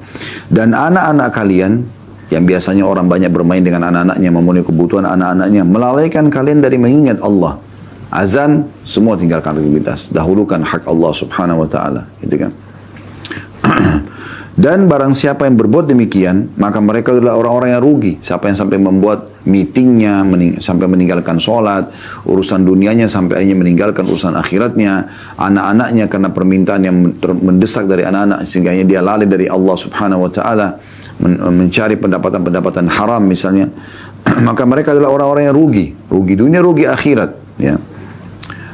dan anak-anak kalian, yang biasanya orang banyak bermain dengan anak-anaknya, memenuhi kebutuhan anak-anaknya, melalaikan kalian dari mengingat Allah. Azan, semua tinggalkan aktivitas. Dahulukan hak Allah subhanahu wa ta'ala. Gitu kan. Dan barang siapa yang berbuat demikian, maka mereka adalah orang-orang yang rugi. Siapa yang sampai membuat meetingnya, sampai meninggalkan sholat, urusan dunianya sampai akhirnya meninggalkan urusan akhiratnya, anak-anaknya karena permintaan yang mendesak dari anak-anak, sehingga dia lalai dari Allah subhanahu wa ta'ala, mencari pendapatan-pendapatan haram misalnya, maka mereka adalah orang-orang yang rugi. Rugi dunia, rugi akhirat. Ya.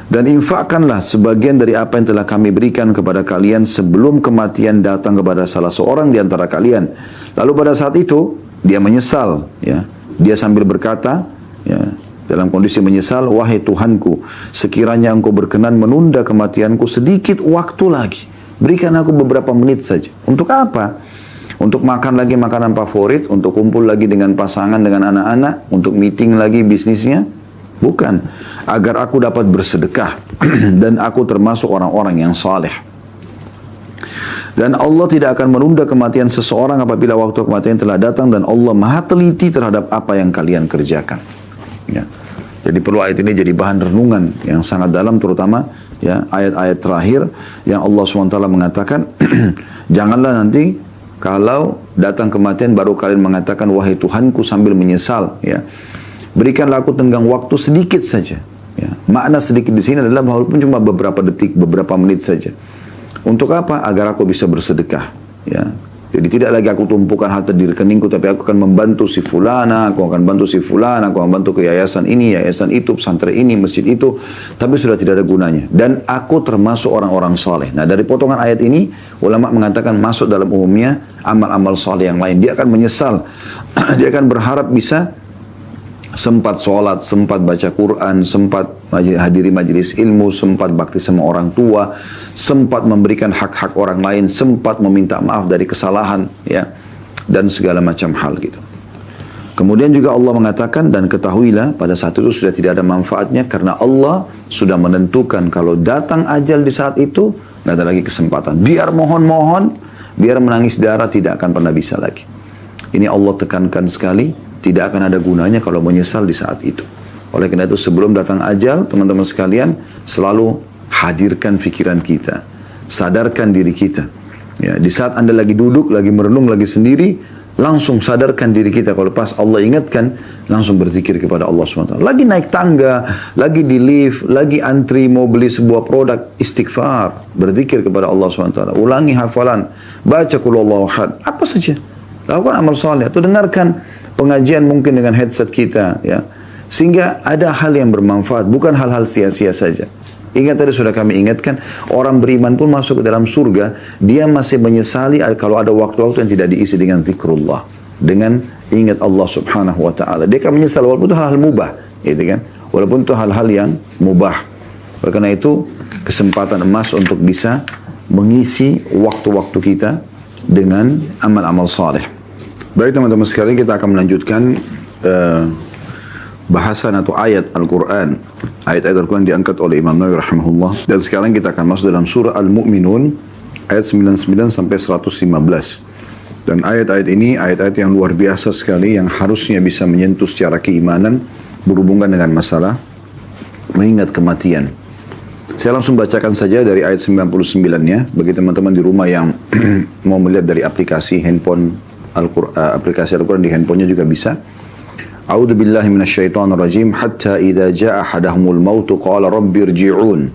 Dan infakkanlah sebagian dari apa yang telah kami berikan kepada kalian sebelum kematian datang kepada salah seorang di antara kalian. Lalu pada saat itu dia menyesal, ya. Dia sambil berkata, ya, dalam kondisi menyesal, wahai Tuhanku, sekiranya engkau berkenan menunda kematianku sedikit waktu lagi, berikan aku beberapa menit saja. Untuk apa? Untuk makan lagi makanan favorit, untuk kumpul lagi dengan pasangan, dengan anak-anak, untuk meeting lagi bisnisnya? Bukan, agar aku dapat bersedekah dan aku termasuk orang-orang yang saleh. Dan Allah tidak akan menunda kematian seseorang apabila waktu kematian telah datang, dan Allah maha teliti terhadap apa yang kalian kerjakan. Ya. Jadi perlu ayat ini jadi bahan renungan yang sangat dalam, terutama ya ayat-ayat terakhir yang Allah SWT mengatakan, janganlah nanti kalau datang kematian baru kalian mengatakan wahai Tuhanku sambil menyesal, ya. Berikanlah aku tenggang waktu sedikit saja. Ya. Makna sedikit di sini adalah walaupun cuma beberapa detik, beberapa menit saja. Untuk apa? Agar aku bisa bersedekah. Ya. Jadi tidak lagi aku tumpukan harta di rekeningku, tapi aku akan membantu si fulana, aku akan bantu si fulana, aku akan bantu ke yayasan ini, yayasan itu, pesantren ini, masjid itu. Tapi sudah tidak ada gunanya. Dan aku termasuk orang-orang soleh. Nah, dari potongan ayat ini, ulama mengatakan masuk dalam umumnya amal-amal soleh yang lain. Dia akan menyesal. Dia akan berharap bisa sempat sholat, sempat baca Quran, sempat hadiri majelis ilmu, sempat bakti sama orang tua, sempat memberikan hak-hak orang lain, sempat meminta maaf dari kesalahan, ya, dan segala macam hal gitu. Kemudian juga Allah mengatakan, dan ketahuilah pada saat itu sudah tidak ada manfaatnya, karena Allah sudah menentukan kalau datang ajal di saat itu, nggak ada lagi kesempatan. Biar mohon-mohon, biar menangis darah, tidak akan pernah bisa lagi. Ini Allah tekankan sekali. Tidak akan ada gunanya kalau menyesal di saat itu. Oleh karena itu sebelum datang ajal, teman-teman sekalian, selalu hadirkan pikiran kita. Sadarkan diri kita. Ya, di saat Anda lagi duduk, lagi merenung, lagi sendiri, langsung sadarkan diri kita. Kalau pas Allah ingatkan, langsung berzikir kepada Allah SWT. Lagi naik tangga, lagi di lift, lagi antri mau beli sebuah produk, istighfar. Berzikir kepada Allah SWT. Ulangi hafalan. Baca Qul Huwallahu Ahad. Apa saja. Lakukan amal saleh atau dengarkan pengajian mungkin dengan headset kita, ya, sehingga ada hal yang bermanfaat, bukan hal-hal sia-sia saja. Ingat tadi sudah kami ingatkan, orang beriman pun masuk ke dalam surga, dia masih menyesali kalau ada waktu-waktu yang tidak diisi dengan zikrullah, dengan ingat Allah subhanahu wa ta'ala. Dia akan menyesal walaupun itu hal-hal mubah, gitu kan? Walaupun itu hal-hal yang mubah. Oleh karena itu, kesempatan emas untuk bisa mengisi waktu-waktu kita dengan amal-amal saleh. Baik teman-teman sekalian, kita akan melanjutkan bahasan atau ayat Al-Quran. Ayat-ayat Al-Quran diangkat oleh Imam Nawawi rahimahullah. Dan sekarang kita akan masuk dalam surah Al-Mu'minun ayat 99 sampai 115. Dan ayat-ayat ini ayat-ayat yang luar biasa sekali yang harusnya bisa menyentuh secara keimanan berhubungan dengan masalah mengingat kematian. Saya langsung bacakan saja dari ayat 99-nya bagi teman-teman di rumah yang mau melihat dari aplikasi handphone aplikasi Al-Quran di handphonenya juga bisa. A'udzu billahi minasyaitonir rajim. Hatta idza jaa ahadahumul maut qala rabbi irji'un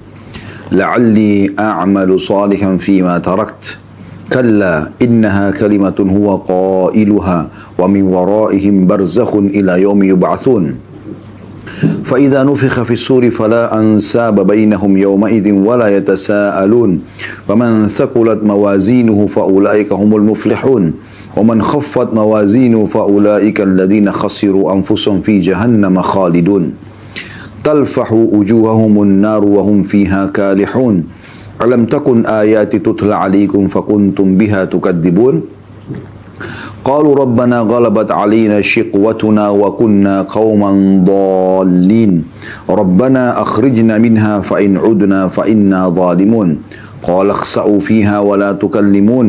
la'alli a'malu salihan fima tarakt. Kalla innaha kalimatun huwa qailuha wa min waraihim barzakhun ila yaumi yub'atsun. فإذا نفخ في الصور فلا أنساب بينهم يومئذ ولا يتساءلون ومن ثقلت موازينه فأولئك هم المفلحون ومن خفت موازينه فأولئك الذين خسروا أنفسهم في جهنم خالدون تلفح وجوههم النار وهم فيها كالحون ألم تكن آياتي تتلى عليكم فكنتم بها تكذبون قالوا ربنا غلبت علينا شقوتنا وكنا قوما ضالين ربنا أخرجنا منها فإن عدنا فإنا ظالمون قال اخسأوا فيها ولا تكلمون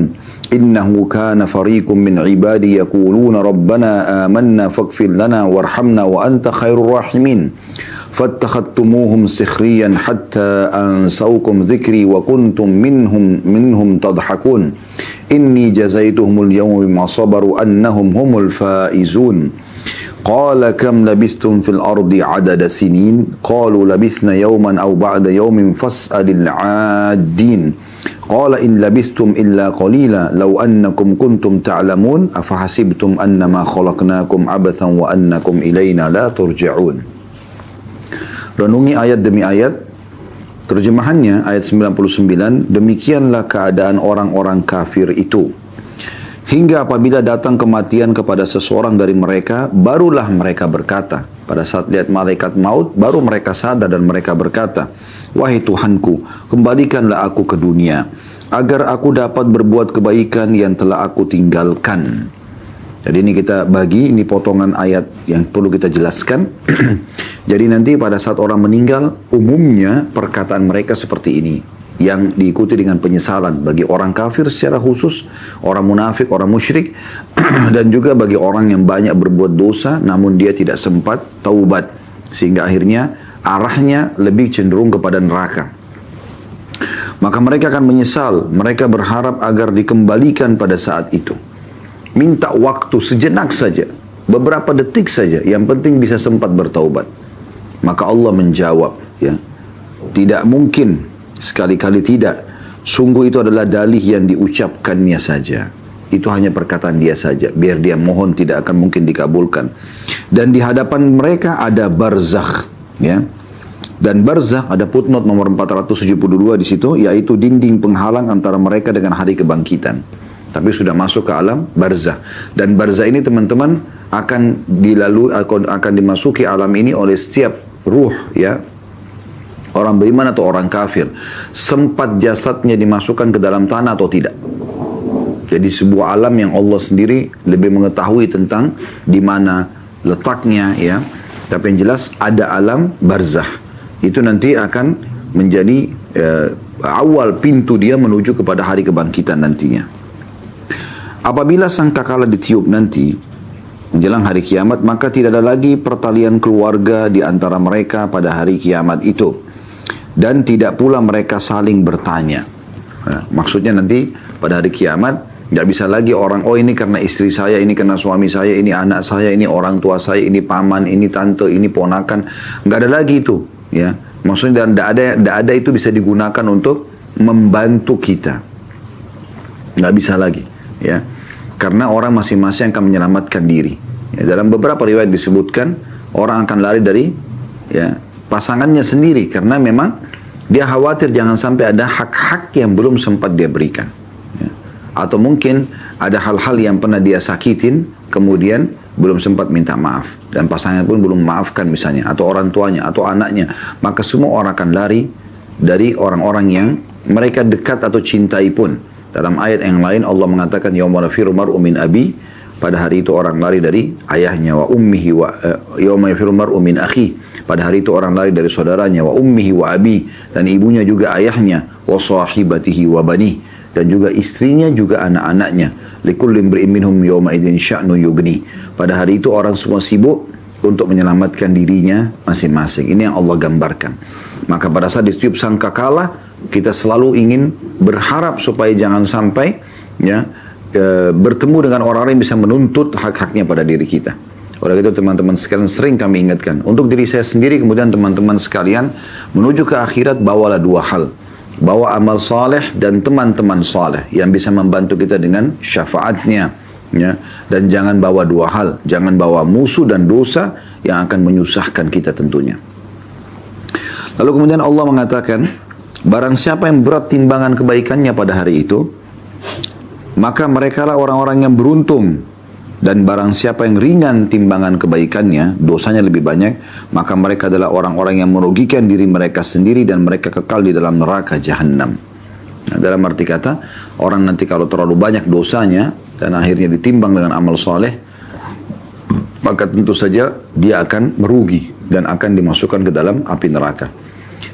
إنه كان فريق من عبادي يقولون ربنا آمنا فاغفر لنا وارحمنا وأنت خير الراحمين فاتخذتموهم سخريا حتى أنسوكم ذكري وكنتم منهم تضحكون إني جزيتهم اليوم بما صبروا أنهم هم الفائزون قال كم لبثتم في الأرض عدد سنين قالوا لبثنا يوما أو بعد يوم فاسأل العادين قال إن لبثتم إلا قليلا لو أنكم كنتم تعلمون أفحسبتم أنما خلقناكم عبثا وأنكم إلينا لا ترجعون. Renungi ayat demi ayat. Terjemahannya ayat 99, demikianlah keadaan orang-orang kafir itu. Hingga apabila datang kematian kepada seseorang dari mereka, barulah mereka berkata. Pada saat lihat malaikat maut, baru mereka sadar dan mereka berkata, wahai Tuhanku, kembalikanlah aku ke dunia, agar aku dapat berbuat kebaikan yang telah aku tinggalkan. Jadi ini kita bagi, ini potongan ayat yang perlu kita jelaskan. Jadi nanti pada saat orang meninggal, umumnya perkataan mereka seperti ini, yang diikuti dengan penyesalan bagi orang kafir secara khusus, orang munafik, orang musyrik, dan juga bagi orang yang banyak berbuat dosa, namun dia tidak sempat taubat, sehingga akhirnya arahnya lebih cenderung kepada neraka. Maka mereka akan menyesal, mereka berharap agar dikembalikan pada saat itu. Minta waktu sejenak saja, beberapa detik saja, yang penting bisa sempat bertaubat. Maka Allah menjawab, ya, tidak mungkin, sekali-kali tidak. Sungguh itu adalah dalih yang diucapkannya saja. Itu hanya perkataan dia saja. Biar dia mohon tidak akan mungkin dikabulkan. Dan di hadapan mereka ada barzakh, ya. Dan barzakh ada footnote nomor 472 di situ, yaitu dinding penghalang antara mereka dengan hari kebangkitan. Tapi sudah masuk ke alam barzakh. Dan barzakh ini teman-teman akan dimasuki alam ini oleh setiap ruh, ya, orang beriman atau orang kafir, sempat jasadnya dimasukkan ke dalam tanah atau tidak. Jadi sebuah alam yang Allah sendiri lebih mengetahui tentang di mana letaknya, ya. Tapi yang jelas ada alam barzakh. Itu nanti akan menjadi awal pintu dia menuju kepada hari kebangkitan nantinya. Apabila sangkakala ditiup nanti menjelang hari kiamat, maka tidak ada lagi pertalian keluarga di antara mereka pada hari kiamat itu, dan tidak pula mereka saling bertanya. Nah, maksudnya nanti pada hari kiamat nggak bisa lagi orang, oh ini karena istri saya, ini karena suami saya, ini anak saya, ini orang tua saya, ini paman, ini tante, ini ponakan. Nggak ada lagi itu, ya. Maksudnya tidak ada itu bisa digunakan untuk membantu kita. Nggak bisa lagi, ya. Karena orang masing-masing akan menyelamatkan diri. Ya, dalam beberapa riwayat disebutkan orang akan lari dari, ya, pasangannya sendiri, karena memang Dia khawatir jangan sampai ada hak-hak yang belum sempat dia berikan. Ya. Atau mungkin ada hal-hal yang pernah dia sakitin, kemudian belum sempat minta maaf. Dan pasangan pun belum memaafkan misalnya, atau orang tuanya, atau anaknya. Maka semua orang akan lari dari orang-orang yang mereka dekat atau cintai pun. Dalam ayat yang lain Allah mengatakan, Yawma yafiru mar'u min abi, pada hari itu orang lari dari ayahnya, wa ummihi wa yawma yafiru mar'u min akhi, pada hari itu orang lari dari saudaranya, wa ummihi wa abi, dan ibunya juga ayahnya, wa sahibatihi wa bani, dan juga istrinya juga anak-anaknya. Likulli imri'in minhum yawma idzin sya'nu yughni. Pada hari itu orang semua sibuk untuk menyelamatkan dirinya masing-masing. Ini yang Allah gambarkan. Maka pada saat ditiup sangkakala, kita selalu ingin berharap supaya jangan sampai ya bertemu dengan orang-orang yang bisa menuntut hak-haknya pada diri kita. Oleh itu teman-teman sekalian, sering kami ingatkan untuk diri saya sendiri, kemudian teman-teman sekalian, menuju ke akhirat bawalah dua hal. Bawa amal saleh dan teman-teman saleh yang bisa membantu kita dengan syafaatnya, ya. Dan jangan bawa dua hal, jangan bawa musuh dan dosa yang akan menyusahkan kita tentunya. Lalu kemudian Allah mengatakan, barang siapa yang berat timbangan kebaikannya pada hari itu, maka merekalah orang-orang yang beruntung. Dan barang siapa yang ringan timbangan kebaikannya, dosanya lebih banyak, maka mereka adalah orang-orang yang merugikan diri mereka sendiri dan mereka kekal di dalam neraka jahanam. Nah, dalam arti kata, orang nanti kalau terlalu banyak dosanya dan akhirnya ditimbang dengan amal soleh, maka tentu saja dia akan merugi dan akan dimasukkan ke dalam api neraka.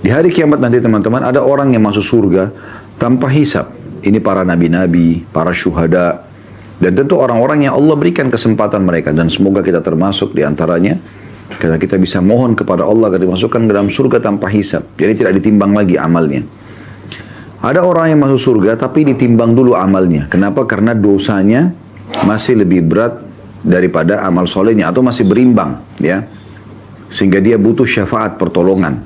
Di hari kiamat nanti teman-teman, ada orang yang masuk surga tanpa hisab. Ini para nabi-nabi, para syuhada, dan tentu orang-orang yang Allah berikan kesempatan mereka, dan semoga kita termasuk di antaranya, karena kita bisa mohon kepada Allah agar dimasukkan ke dalam surga tanpa hisab, jadi tidak ditimbang lagi amalnya. Ada orang yang masuk surga tapi ditimbang dulu amalnya. Kenapa? Karena dosanya masih lebih berat daripada amal solehnya, atau masih berimbang, ya, sehingga dia butuh syafaat pertolongan.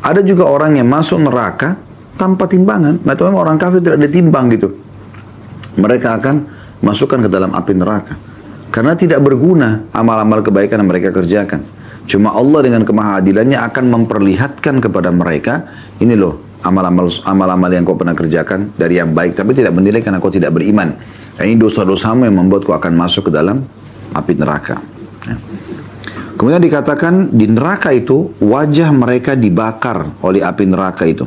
Ada juga orang yang masuk neraka tanpa timbangan. Nah, itu memang orang kafir tidak ditimbang gitu. Mereka akan masukkan ke dalam api neraka. Karena tidak berguna amal-amal kebaikan yang mereka kerjakan. Cuma Allah dengan kemahadilannya akan memperlihatkan kepada mereka, ini loh amal-amal yang kau pernah kerjakan dari yang baik, tapi tidak menilai karena kau tidak beriman. Dan ini dosa-dosamu yang membuat kau akan masuk ke dalam api neraka. Ya. Kemudian dikatakan di neraka itu wajah mereka dibakar oleh api neraka itu.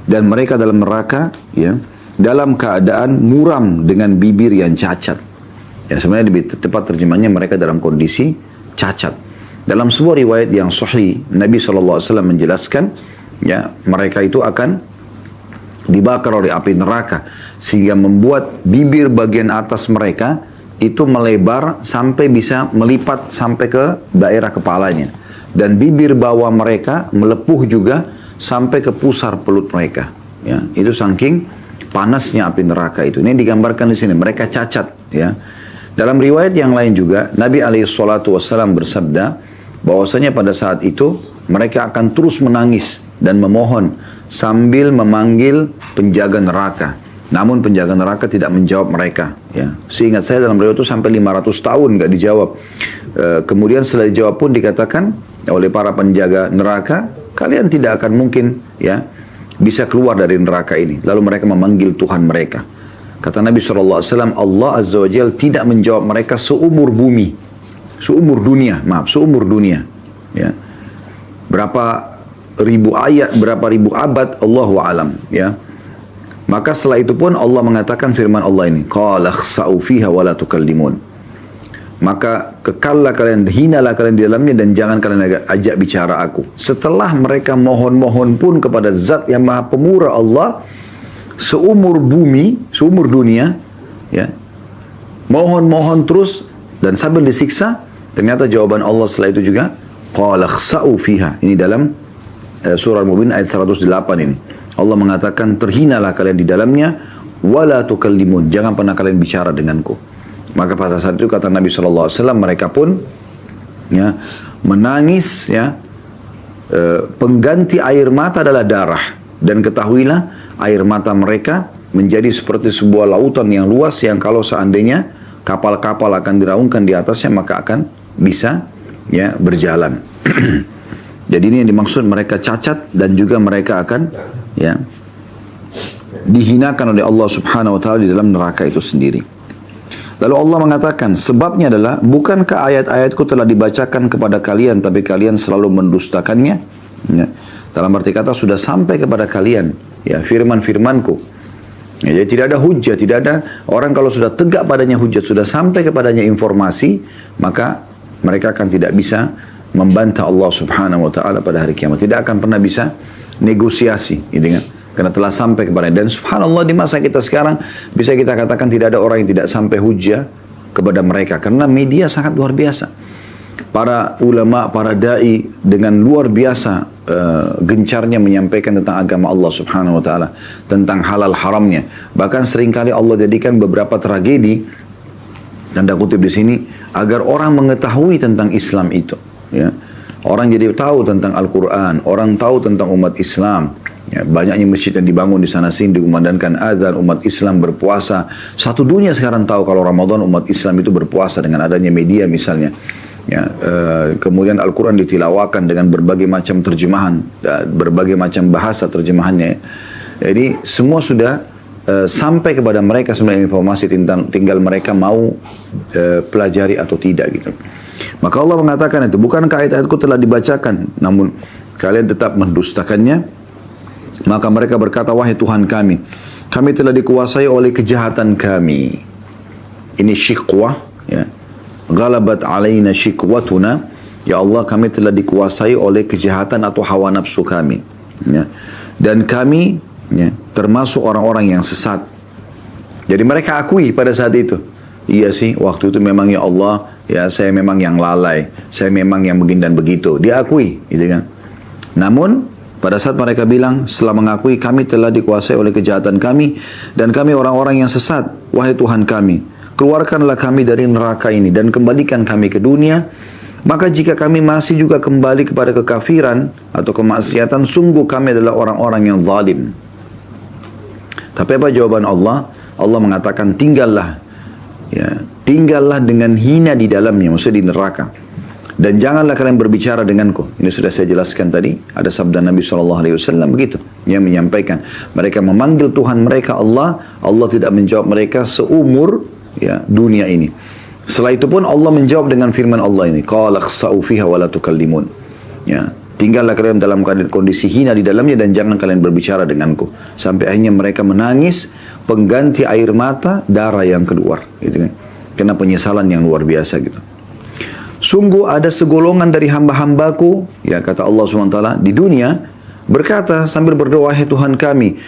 Dan mereka dalam neraka, ya, dalam keadaan muram dengan bibir yang cacat. Ya, sebenarnya lebih tepat terjemahnya mereka dalam kondisi cacat. Dalam sebuah riwayat yang sahih, Nabi SAW menjelaskan, ya, mereka itu akan dibakar oleh api neraka sehingga membuat bibir bagian atas mereka itu melebar sampai bisa melipat sampai ke daerah kepalanya, dan bibir bawah mereka melepuh juga sampai ke pusar pelut mereka. Ya, itu saking panasnya api neraka itu. Ini digambarkan di sini, mereka cacat, ya. Dalam riwayat yang lain juga Nabi SAW bersabda bahwasanya pada saat itu mereka akan terus menangis dan memohon sambil memanggil penjaga neraka. Namun penjaga neraka tidak menjawab mereka. Ya. Seingat saya dalam riwayat itu sampai 500 tahun nggak dijawab. Kemudian setelah dijawab pun dikatakan oleh para penjaga neraka, kalian tidak akan mungkin, ya, bisa keluar dari neraka ini. Lalu mereka memanggil Tuhan mereka. Kata Nabi SAW, Allah Azza wa Jalla tidak menjawab mereka seumur bumi, seumur dunia, seumur dunia. Ya. Berapa ribu ayat, berapa ribu abad, Allahu a'lam, ya. Maka setelah itu pun Allah mengatakan firman Allah ini, qala khsa'u fiha wa la tukallimun. Maka kekallah kalian, hinalah kalian di dalamnya dan jangan kalian ajak bicara aku. Setelah mereka mohon-mohon pun kepada Zat yang Maha Pemurah Allah seumur bumi, seumur dunia, ya. Mohon-mohon terus dan sambil disiksa, ternyata jawaban Allah setelah itu juga qala khsa'u fiha. Ini dalam surah Al-Mu'min ayat 108 ini. Allah mengatakan, terhinalah kalian di dalamnya, wala tukallimun, jangan pernah kalian bicara denganku. Maka pada saat itu kata Nabi SAW, mereka pun, ya, menangis, ya, pengganti air mata adalah darah. Dan ketahuilah, air mata mereka menjadi seperti sebuah lautan yang luas, yang kalau seandainya kapal-kapal akan diraungkan di atasnya, maka akan bisa, ya, berjalan. Jadi ini yang dimaksud mereka cacat dan juga mereka akan ya dihinakan oleh Allah Subhanahu wa taala di dalam neraka itu sendiri. Lalu Allah mengatakan, sebabnya adalah, bukankah ayat-ayatku telah dibacakan kepada kalian tapi kalian selalu mendustakannya? Ya. Dalam arti kata sudah sampai kepada kalian ya firman-firmanku. Ya, jadi tidak ada hujah, tidak ada orang kalau sudah tegak padanya hujah, sudah sampai kepadanya informasi, maka mereka akan tidak bisa membantah Allah Subhanahu wa taala pada hari kiamat. Tidak akan pernah bisa negosiasi, gitu kan? Karena telah sampai kepadanya. Dan subhanallah di masa kita sekarang bisa kita katakan tidak ada orang yang tidak sampai hujah kepada mereka karena media sangat luar biasa. Para ulama, para dai dengan luar biasa gencarnya menyampaikan tentang agama Allah Subhanahu wa taala, tentang halal haramnya. Bahkan seringkali Allah jadikan beberapa tragedi tanda kutip di sini agar orang mengetahui tentang Islam itu, ya. Orang jadi tahu tentang Al-Qur'an, orang tahu tentang umat Islam. Ya, banyaknya masjid yang dibangun di sana sini, dikumandangkan azan, umat Islam berpuasa. Satu dunia sekarang tahu kalau Ramadan umat Islam itu berpuasa dengan adanya media misalnya. Ya, kemudian Al-Quran ditilawakan dengan berbagai macam terjemahan, berbagai macam bahasa terjemahannya. Jadi semua sudah sampai kepada mereka sebenarnya informasi, tinggal mereka mau pelajari atau tidak gitu. Maka Allah mengatakan itu, bukankah ayat-ayatku telah dibacakan namun kalian tetap mendustakannya? Maka mereka berkata, wahai Tuhan kami, kami telah dikuasai oleh kejahatan kami. Ini syiqwah, ya. Ghalabat alaina syiqwatuna. Ya Allah, kami telah dikuasai oleh kejahatan atau hawa nafsu kami. Ya. Dan kami ya, termasuk orang-orang yang sesat. Jadi mereka akui pada saat itu. Iya sih, waktu itu memang ya Allah, ya saya memang yang lalai, saya memang yang begini dan begitu. Dia akui, gitu kan. Namun pada saat mereka bilang, setelah mengakui kami telah dikuasai oleh kejahatan kami dan kami orang-orang yang sesat, wahai Tuhan kami, keluarkanlah kami dari neraka ini dan kembalikan kami ke dunia. Maka jika kami masih juga kembali kepada kekafiran atau kemaksiatan, sungguh kami adalah orang-orang yang zalim. Tapi apa jawaban Allah? Allah mengatakan, tinggallah, ya, tinggallah dengan hina di dalamnya, maksudnya di neraka. Dan janganlah kalian berbicara denganku. Ini sudah saya jelaskan tadi. Ada sabda Nabi SAW begitu. Yang menyampaikan. Mereka memanggil Tuhan mereka Allah. Allah tidak menjawab mereka seumur ya, dunia ini. Setelah itu pun Allah menjawab dengan firman Allah ini. Qala khsa'u fiha wa la tukallimun. Ya, tinggallah kalian dalam kondisi hina di dalamnya dan jangan kalian berbicara denganku. Sampai akhirnya mereka menangis. Pengganti air mata, darah yang keluar. Gitu kan. Karena penyesalan yang luar biasa gitu. Sungguh ada segolongan dari hamba-hambaku, ya kata Allah SWT, di dunia, berkata sambil berdoa, wahai Tuhan kami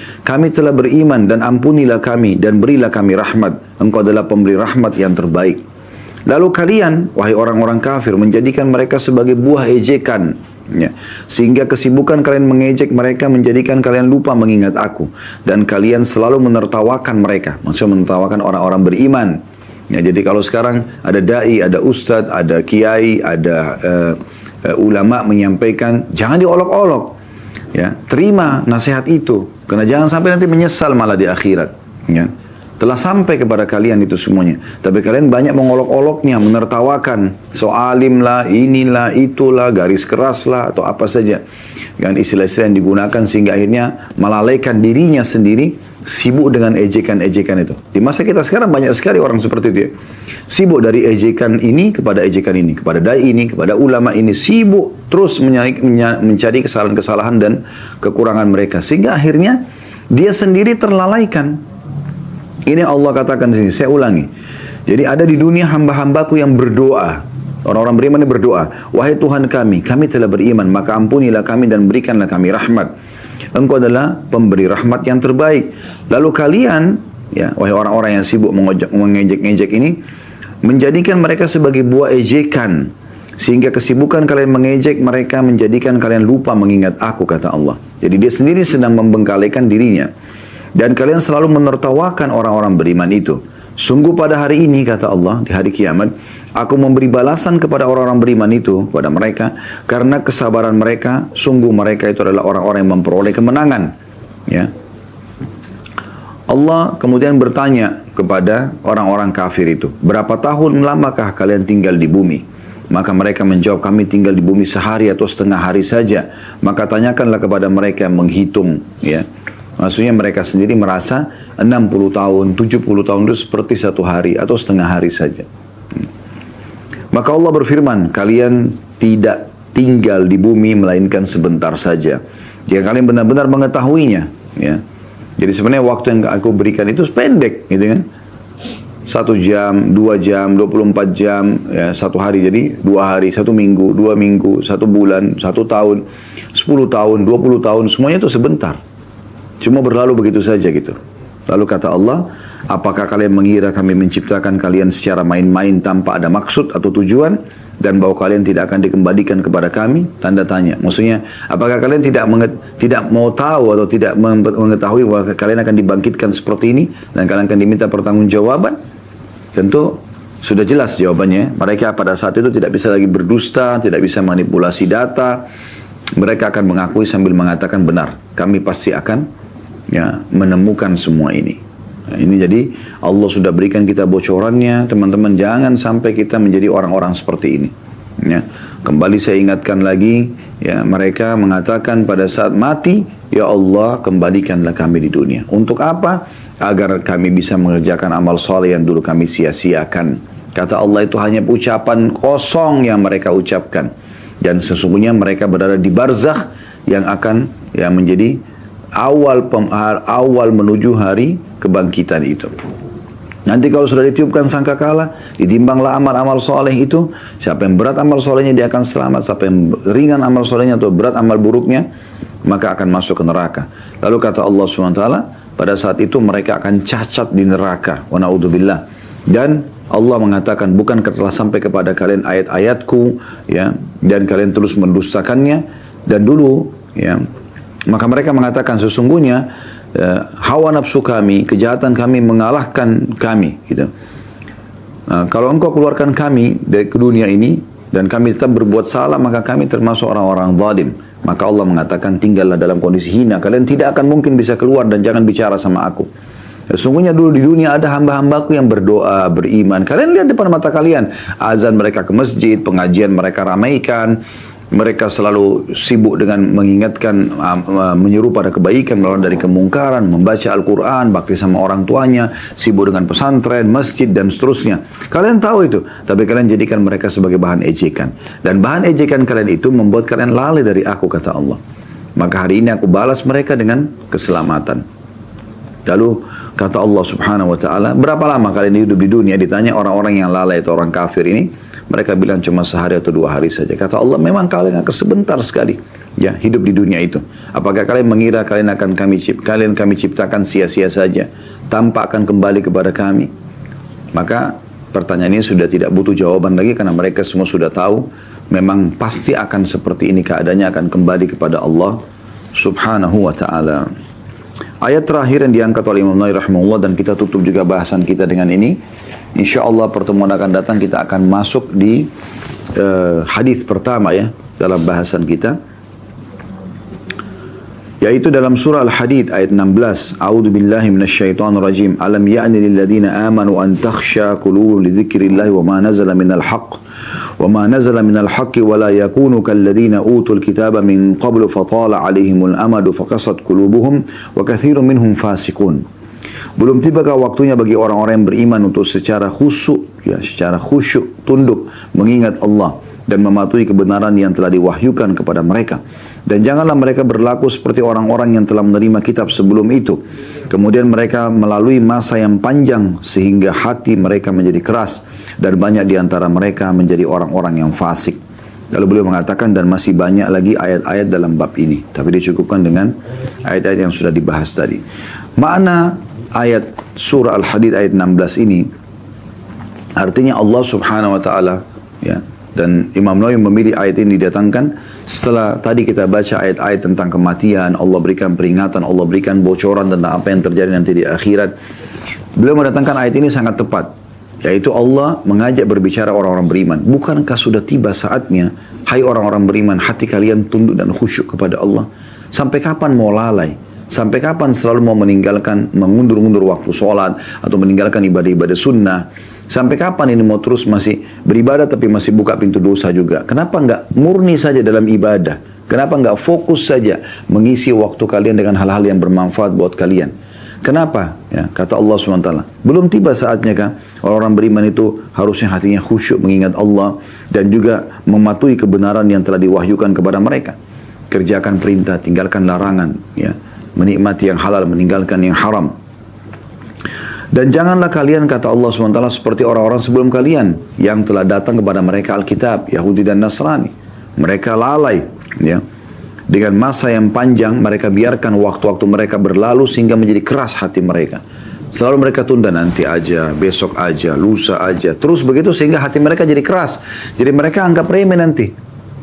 telah beriman dan ampunilah kami dan berilah kami rahmat. Engkau adalah pemberi rahmat yang terbaik. Lalu kalian, wahai orang-orang kafir, menjadikan mereka sebagai buah ejekan. Ya. Sehingga kesibukan kalian mengejek mereka menjadikan kalian lupa mengingat aku. Dan kalian selalu menertawakan mereka. Maksudnya menertawakan orang-orang beriman. Ya, jadi kalau sekarang ada da'i, ada ustadz, ada kiai, ada ulama menyampaikan, jangan diolok-olok. Ya, terima nasihat itu. Karena jangan sampai nanti menyesal malah di akhirat. Ya. Telah sampai kepada kalian itu semuanya. Tapi kalian banyak mengolok-oloknya, menertawakan. Soalim lah, inilah, itulah, garis keras lah, atau apa saja. Dengan istilah-istilah yang digunakan sehingga akhirnya melalaikan dirinya sendiri. Sibuk dengan ejekan-ejekan itu. Di masa kita sekarang banyak sekali orang seperti itu ya. Sibuk dari ejekan ini kepada ejekan ini. Kepada dai ini, kepada ulama ini. Sibuk terus mencari kesalahan-kesalahan dan kekurangan mereka. Sehingga akhirnya dia sendiri terlalaikan. Ini Allah katakan di sini. Saya ulangi. Jadi ada di dunia hamba-hambaku yang berdoa. Orang-orang beriman ini berdoa. Wahai Tuhan kami telah beriman. Maka ampunilah kami dan berikanlah kami rahmat. Engkau adalah pemberi rahmat yang terbaik. Lalu kalian, ya, wahai orang-orang yang sibuk mengejek-ngejek ini, menjadikan mereka sebagai buah ejekan. Sehingga kesibukan kalian mengejek mereka menjadikan kalian lupa mengingat aku, kata Allah. Jadi dia sendiri sedang membengkalikan dirinya. Dan kalian selalu menertawakan orang-orang beriman itu. Sungguh pada hari ini, kata Allah, di hari kiamat, aku memberi balasan kepada orang-orang beriman itu, kepada mereka, karena kesabaran mereka, sungguh mereka itu adalah orang-orang yang memperoleh kemenangan. Ya. Allah kemudian bertanya kepada orang-orang kafir itu, berapa tahun lamakah kalian tinggal di bumi? Maka mereka menjawab, kami tinggal di bumi sehari atau setengah hari saja. Maka tanyakanlah kepada mereka yang menghitung, ya. Maksudnya mereka sendiri merasa 60 tahun, 70 tahun itu seperti satu hari atau setengah hari saja. Maka Allah berfirman, kalian tidak tinggal di bumi melainkan sebentar saja. Jika kalian benar-benar mengetahuinya, ya. Jadi sebenarnya waktu yang aku berikan itu pendek, gitu kan. 1 jam, 2 jam, 24 jam, ya, 1 hari jadi 2 hari, 1 minggu, 2 minggu, 1 bulan, 1 tahun, 10 tahun, 20 tahun, semuanya itu sebentar. Cuma berlalu begitu saja gitu. Lalu kata Allah, apakah kalian mengira kami menciptakan kalian secara main-main tanpa ada maksud atau tujuan? Dan bahwa kalian tidak akan dikembalikan kepada kami? Tanda tanya. Maksudnya, apakah kalian tidak mau tahu atau tidak mengetahui bahwa kalian akan dibangkitkan seperti ini? Dan kalian akan diminta pertanggungjawaban? Tentu sudah jelas jawabannya. Mereka pada saat itu tidak bisa lagi berdusta, tidak bisa manipulasi data. Mereka akan mengakui sambil mengatakan benar. Kami pasti akan menemukan semua ini. Nah, ini jadi Allah sudah berikan kita bocorannya, teman-teman. Jangan sampai kita menjadi orang-orang seperti ini. Ya. Kembali saya ingatkan lagi, ya, mereka mengatakan pada saat mati, ya Allah kembalikanlah kami di dunia. Untuk apa? Agar kami bisa mengerjakan amal soleh yang dulu kami sia-siakan. Kata Allah itu hanya ucapan kosong yang mereka ucapkan. Dan sesungguhnya mereka berada di barzakh yang akan menjadi awal menuju hari kebangkitan itu. Nanti kalau sudah ditiupkan sangkakala, ditimbanglah amal-amal soleh itu. Siapa yang berat amal solehnya dia akan selamat. Siapa yang ringan amal solehnya atau berat amal buruknya, maka akan masuk ke neraka. Lalu kata Allah SWT, pada saat itu mereka akan cacat di neraka. Wa na'udzubillah. Dan Allah mengatakan, bukankah telah sampai kepada kalian ayat-ayatku, ya, dan kalian terus mendustakannya. Dan dulu, ya, maka mereka mengatakan sesungguhnya hawa nafsu kami, kejahatan kami mengalahkan kami, gitu. Kalau engkau keluarkan kami dari dunia ini dan kami tetap berbuat salah, maka kami termasuk orang-orang zalim. Maka Allah mengatakan, tinggallah dalam kondisi hina, kalian tidak akan mungkin bisa keluar dan jangan bicara sama aku. Sesungguhnya dulu di dunia ada hamba-hambaku yang berdoa, beriman. Kalian lihat depan mata kalian, azan mereka ke masjid, pengajian mereka ramaikan. Mereka selalu sibuk dengan mengingatkan, menyuruh pada kebaikan, melawan dari kemungkaran, membaca Al-Quran, bakti sama orang tuanya, sibuk dengan pesantren, masjid, dan seterusnya. Kalian tahu itu, tapi kalian jadikan mereka sebagai bahan ejekan. Dan bahan ejekan kalian itu membuat kalian lalai dari aku, kata Allah. Maka hari ini aku balas mereka dengan keselamatan. Lalu kata Allah Subhanahu Wa Taala, berapa lama kalian hidup di dunia? Ditanya orang-orang yang lalai atau orang kafir ini. Mereka bilang cuma sehari atau 2 hari saja. Kata Allah, memang kalian akan sebentar sekali, ya, hidup di dunia itu. Apakah kalian mengira kalian kami ciptakan sia-sia saja, tanpa akan kembali kepada kami? Maka pertanyaan ini sudah tidak butuh jawaban lagi, karena mereka semua sudah tahu memang pasti akan seperti ini keadaannya, akan kembali kepada Allah Subhanahu Wa Taala. Ayat terakhir yang diangkat oleh Imam Nawawi rahimahullah, dan kita tutup juga bahasan kita dengan ini. InsyaAllah pertemuan akan datang kita akan masuk di hadis pertama, ya, dalam bahasan kita, yaitu dalam surah Al-Hadid ayat 16. A'udzu billahi minasyaitonir rajim. Alam ya'ni lil ladzina amanu an takhsha qulubuhum li dzikrillahi wa ma nazala minal haqq wa ma nazala minal haqqi wa la yakunu kal ladzina utul kitaba min qablu fatala 'alaihimul amadu faqasat qulubuhum wa katsirun minhum fasiqun. Belum tibakah waktunya bagi orang-orang yang beriman untuk secara khusyuk, ya, secara khusyuk, tunduk, mengingat Allah dan mematuhi kebenaran yang telah diwahyukan kepada mereka. Dan janganlah mereka berlaku seperti orang-orang yang telah menerima kitab sebelum itu. Kemudian mereka melalui masa yang panjang sehingga hati mereka menjadi keras dan banyak di antara mereka menjadi orang-orang yang fasik. Lalu beliau mengatakan, dan masih banyak lagi ayat-ayat dalam bab ini. Tapi dicukupkan dengan ayat-ayat yang sudah dibahas tadi. Makna ayat surah Al-Hadid ayat 16 ini artinya Allah Subhanahu Wa Taala, ya, dan Imam Nawawi memilih ayat ini didatangkan setelah tadi kita baca ayat-ayat tentang kematian. Allah berikan peringatan, Allah berikan bocoran tentang apa yang terjadi nanti di akhirat. Beliau mendatangkan ayat ini sangat tepat, yaitu Allah mengajak berbicara orang-orang beriman. Bukankah sudah tiba saatnya, hai orang-orang beriman, hati kalian tunduk dan khusyuk kepada Allah? Sampai kapan mau lalai? Sampai kapan selalu mau meninggalkan, mengundur-undur waktu sholat, atau meninggalkan ibadah-ibadah sunnah? Sampai kapan ini mau terus masih beribadah tapi masih buka pintu dosa juga? Kenapa nggak murni saja dalam ibadah? Kenapa nggak fokus saja mengisi waktu kalian dengan hal-hal yang bermanfaat buat kalian? Kenapa? Ya, kata Allah SWT, belum tiba saatnya kah orang-orang beriman itu harusnya hatinya khusyuk mengingat Allah dan juga mematuhi kebenaran yang telah diwahyukan kepada mereka. Kerjakan perintah, tinggalkan larangan, ya, menikmati yang halal, meninggalkan yang haram. Dan janganlah kalian, kata Allah SWT, seperti orang-orang sebelum kalian yang telah datang kepada mereka Alkitab, Yahudi dan Nasrani. Mereka lalai, ya. Dengan masa yang panjang, mereka biarkan waktu-waktu mereka berlalu sehingga menjadi keras hati mereka. Selalu mereka tunda, nanti aja, besok aja, lusa aja. Terus begitu sehingga hati mereka jadi keras. Jadi mereka anggap remeh nanti.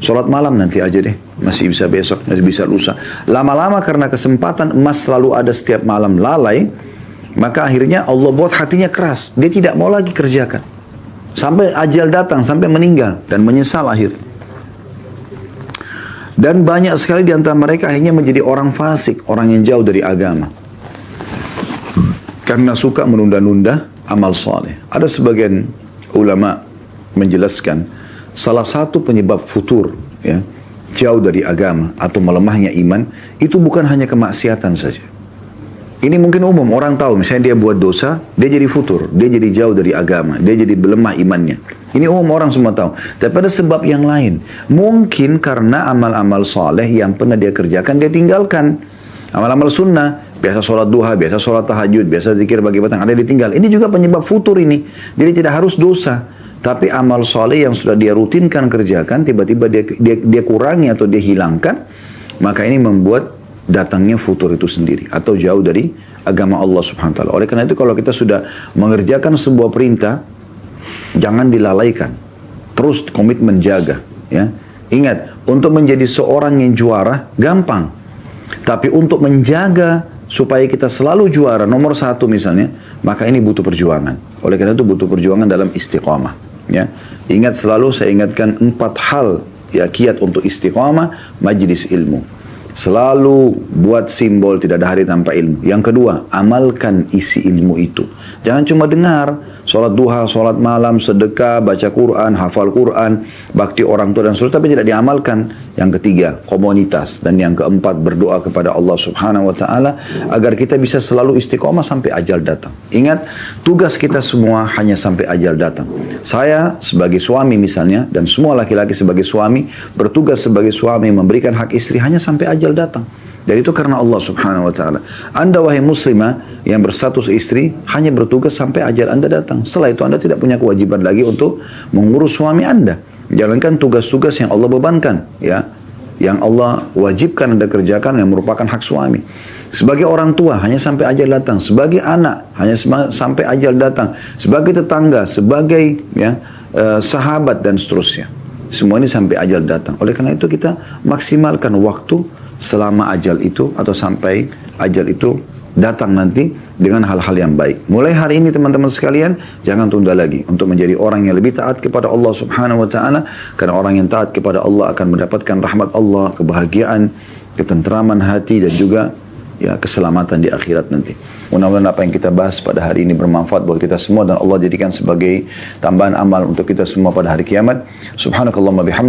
Sholat malam nanti aja deh, masih bisa besok, masih bisa lusa. Lama-lama karena kesempatan emas selalu ada setiap malam lalai, maka akhirnya Allah buat hatinya keras. Dia tidak mau lagi kerjakan. Sampai ajal datang, sampai meninggal dan menyesal akhir. Dan banyak sekali di antara mereka akhirnya menjadi orang fasik, orang yang jauh dari agama. Karena suka menunda-nunda amal saleh. Ada sebagian ulama menjelaskan salah satu penyebab futur, ya, jauh dari agama atau melemahnya iman itu bukan hanya kemaksiatan saja. Ini mungkin umum, orang tahu misalnya dia buat dosa, dia jadi futur, dia jadi jauh dari agama, dia jadi lemah imannya. Ini umum, orang semua tahu. Tapi ada sebab yang lain. Mungkin karena amal-amal saleh yang pernah dia kerjakan dia tinggalkan. Amal-amal sunnah, biasa sholat duha, biasa sholat tahajud, biasa zikir bagi petang, ada ditinggal. Ini juga penyebab futur ini. Jadi tidak harus dosa. Tapi amal soleh yang sudah dia rutinkan kerjakan, tiba-tiba dia kurangi atau dia hilangkan, maka ini membuat datangnya futur itu sendiri atau jauh dari agama Allah Subhanahu wa taala. Oleh karena itu kalau kita sudah mengerjakan sebuah perintah, jangan dilalaikan. Terus komitmen jaga, ya. Ingat, untuk menjadi seorang yang juara gampang. Tapi untuk menjaga supaya kita selalu juara nomor 1 misalnya, maka ini butuh perjuangan. Oleh karena itu butuh perjuangan dalam istiqamah, ya. Ingat, selalu saya ingatkan 4 hal, ya, kiat untuk istiqamah: majlis ilmu. Selalu buat simbol tidak ada hari tanpa ilmu. Yang kedua, amalkan isi ilmu itu. Jangan cuma dengar, sholat duha, sholat malam, sedekah, baca Quran, hafal Quran, bakti orang tua dan seterusnya, tapi tidak diamalkan. Yang ketiga, komunitas. Dan yang keempat, berdoa kepada Allah Subhanahu wa taala agar kita bisa selalu istiqomah sampai ajal datang. Ingat, tugas kita semua hanya sampai ajal datang. Saya sebagai suami misalnya, dan semua laki-laki sebagai suami, bertugas sebagai suami memberikan hak istri hanya sampai ajal datang. Dan itu karena Allah Subhanahu wa taala. Anda wahai muslimah yang berstatus istri hanya bertugas sampai ajal Anda datang. Setelah itu Anda tidak punya kewajiban lagi untuk mengurus suami Anda. Jalankan tugas-tugas yang Allah bebankan, ya. Yang Allah wajibkan Anda kerjakan yang merupakan hak suami. Sebagai orang tua hanya sampai ajal datang, sebagai anak hanya sampai ajal datang, sebagai tetangga, sebagai, ya, sahabat dan seterusnya. Semua ini sampai ajal datang. Oleh karena itu kita maksimalkan waktu selama ajal itu atau sampai ajal itu datang nanti dengan hal-hal yang baik. Mulai hari ini teman-teman sekalian, jangan tunda lagi untuk menjadi orang yang lebih taat kepada Allah Subhanahu wa taala, karena orang yang taat kepada Allah akan mendapatkan rahmat Allah, kebahagiaan, ketenteraman hati dan juga, ya, keselamatan di akhirat nanti. Mudah-mudahan apa yang kita bahas pada hari ini bermanfaat buat kita semua dan Allah jadikan sebagai tambahan amal untuk kita semua pada hari kiamat. Subhanakallahumma bihamdika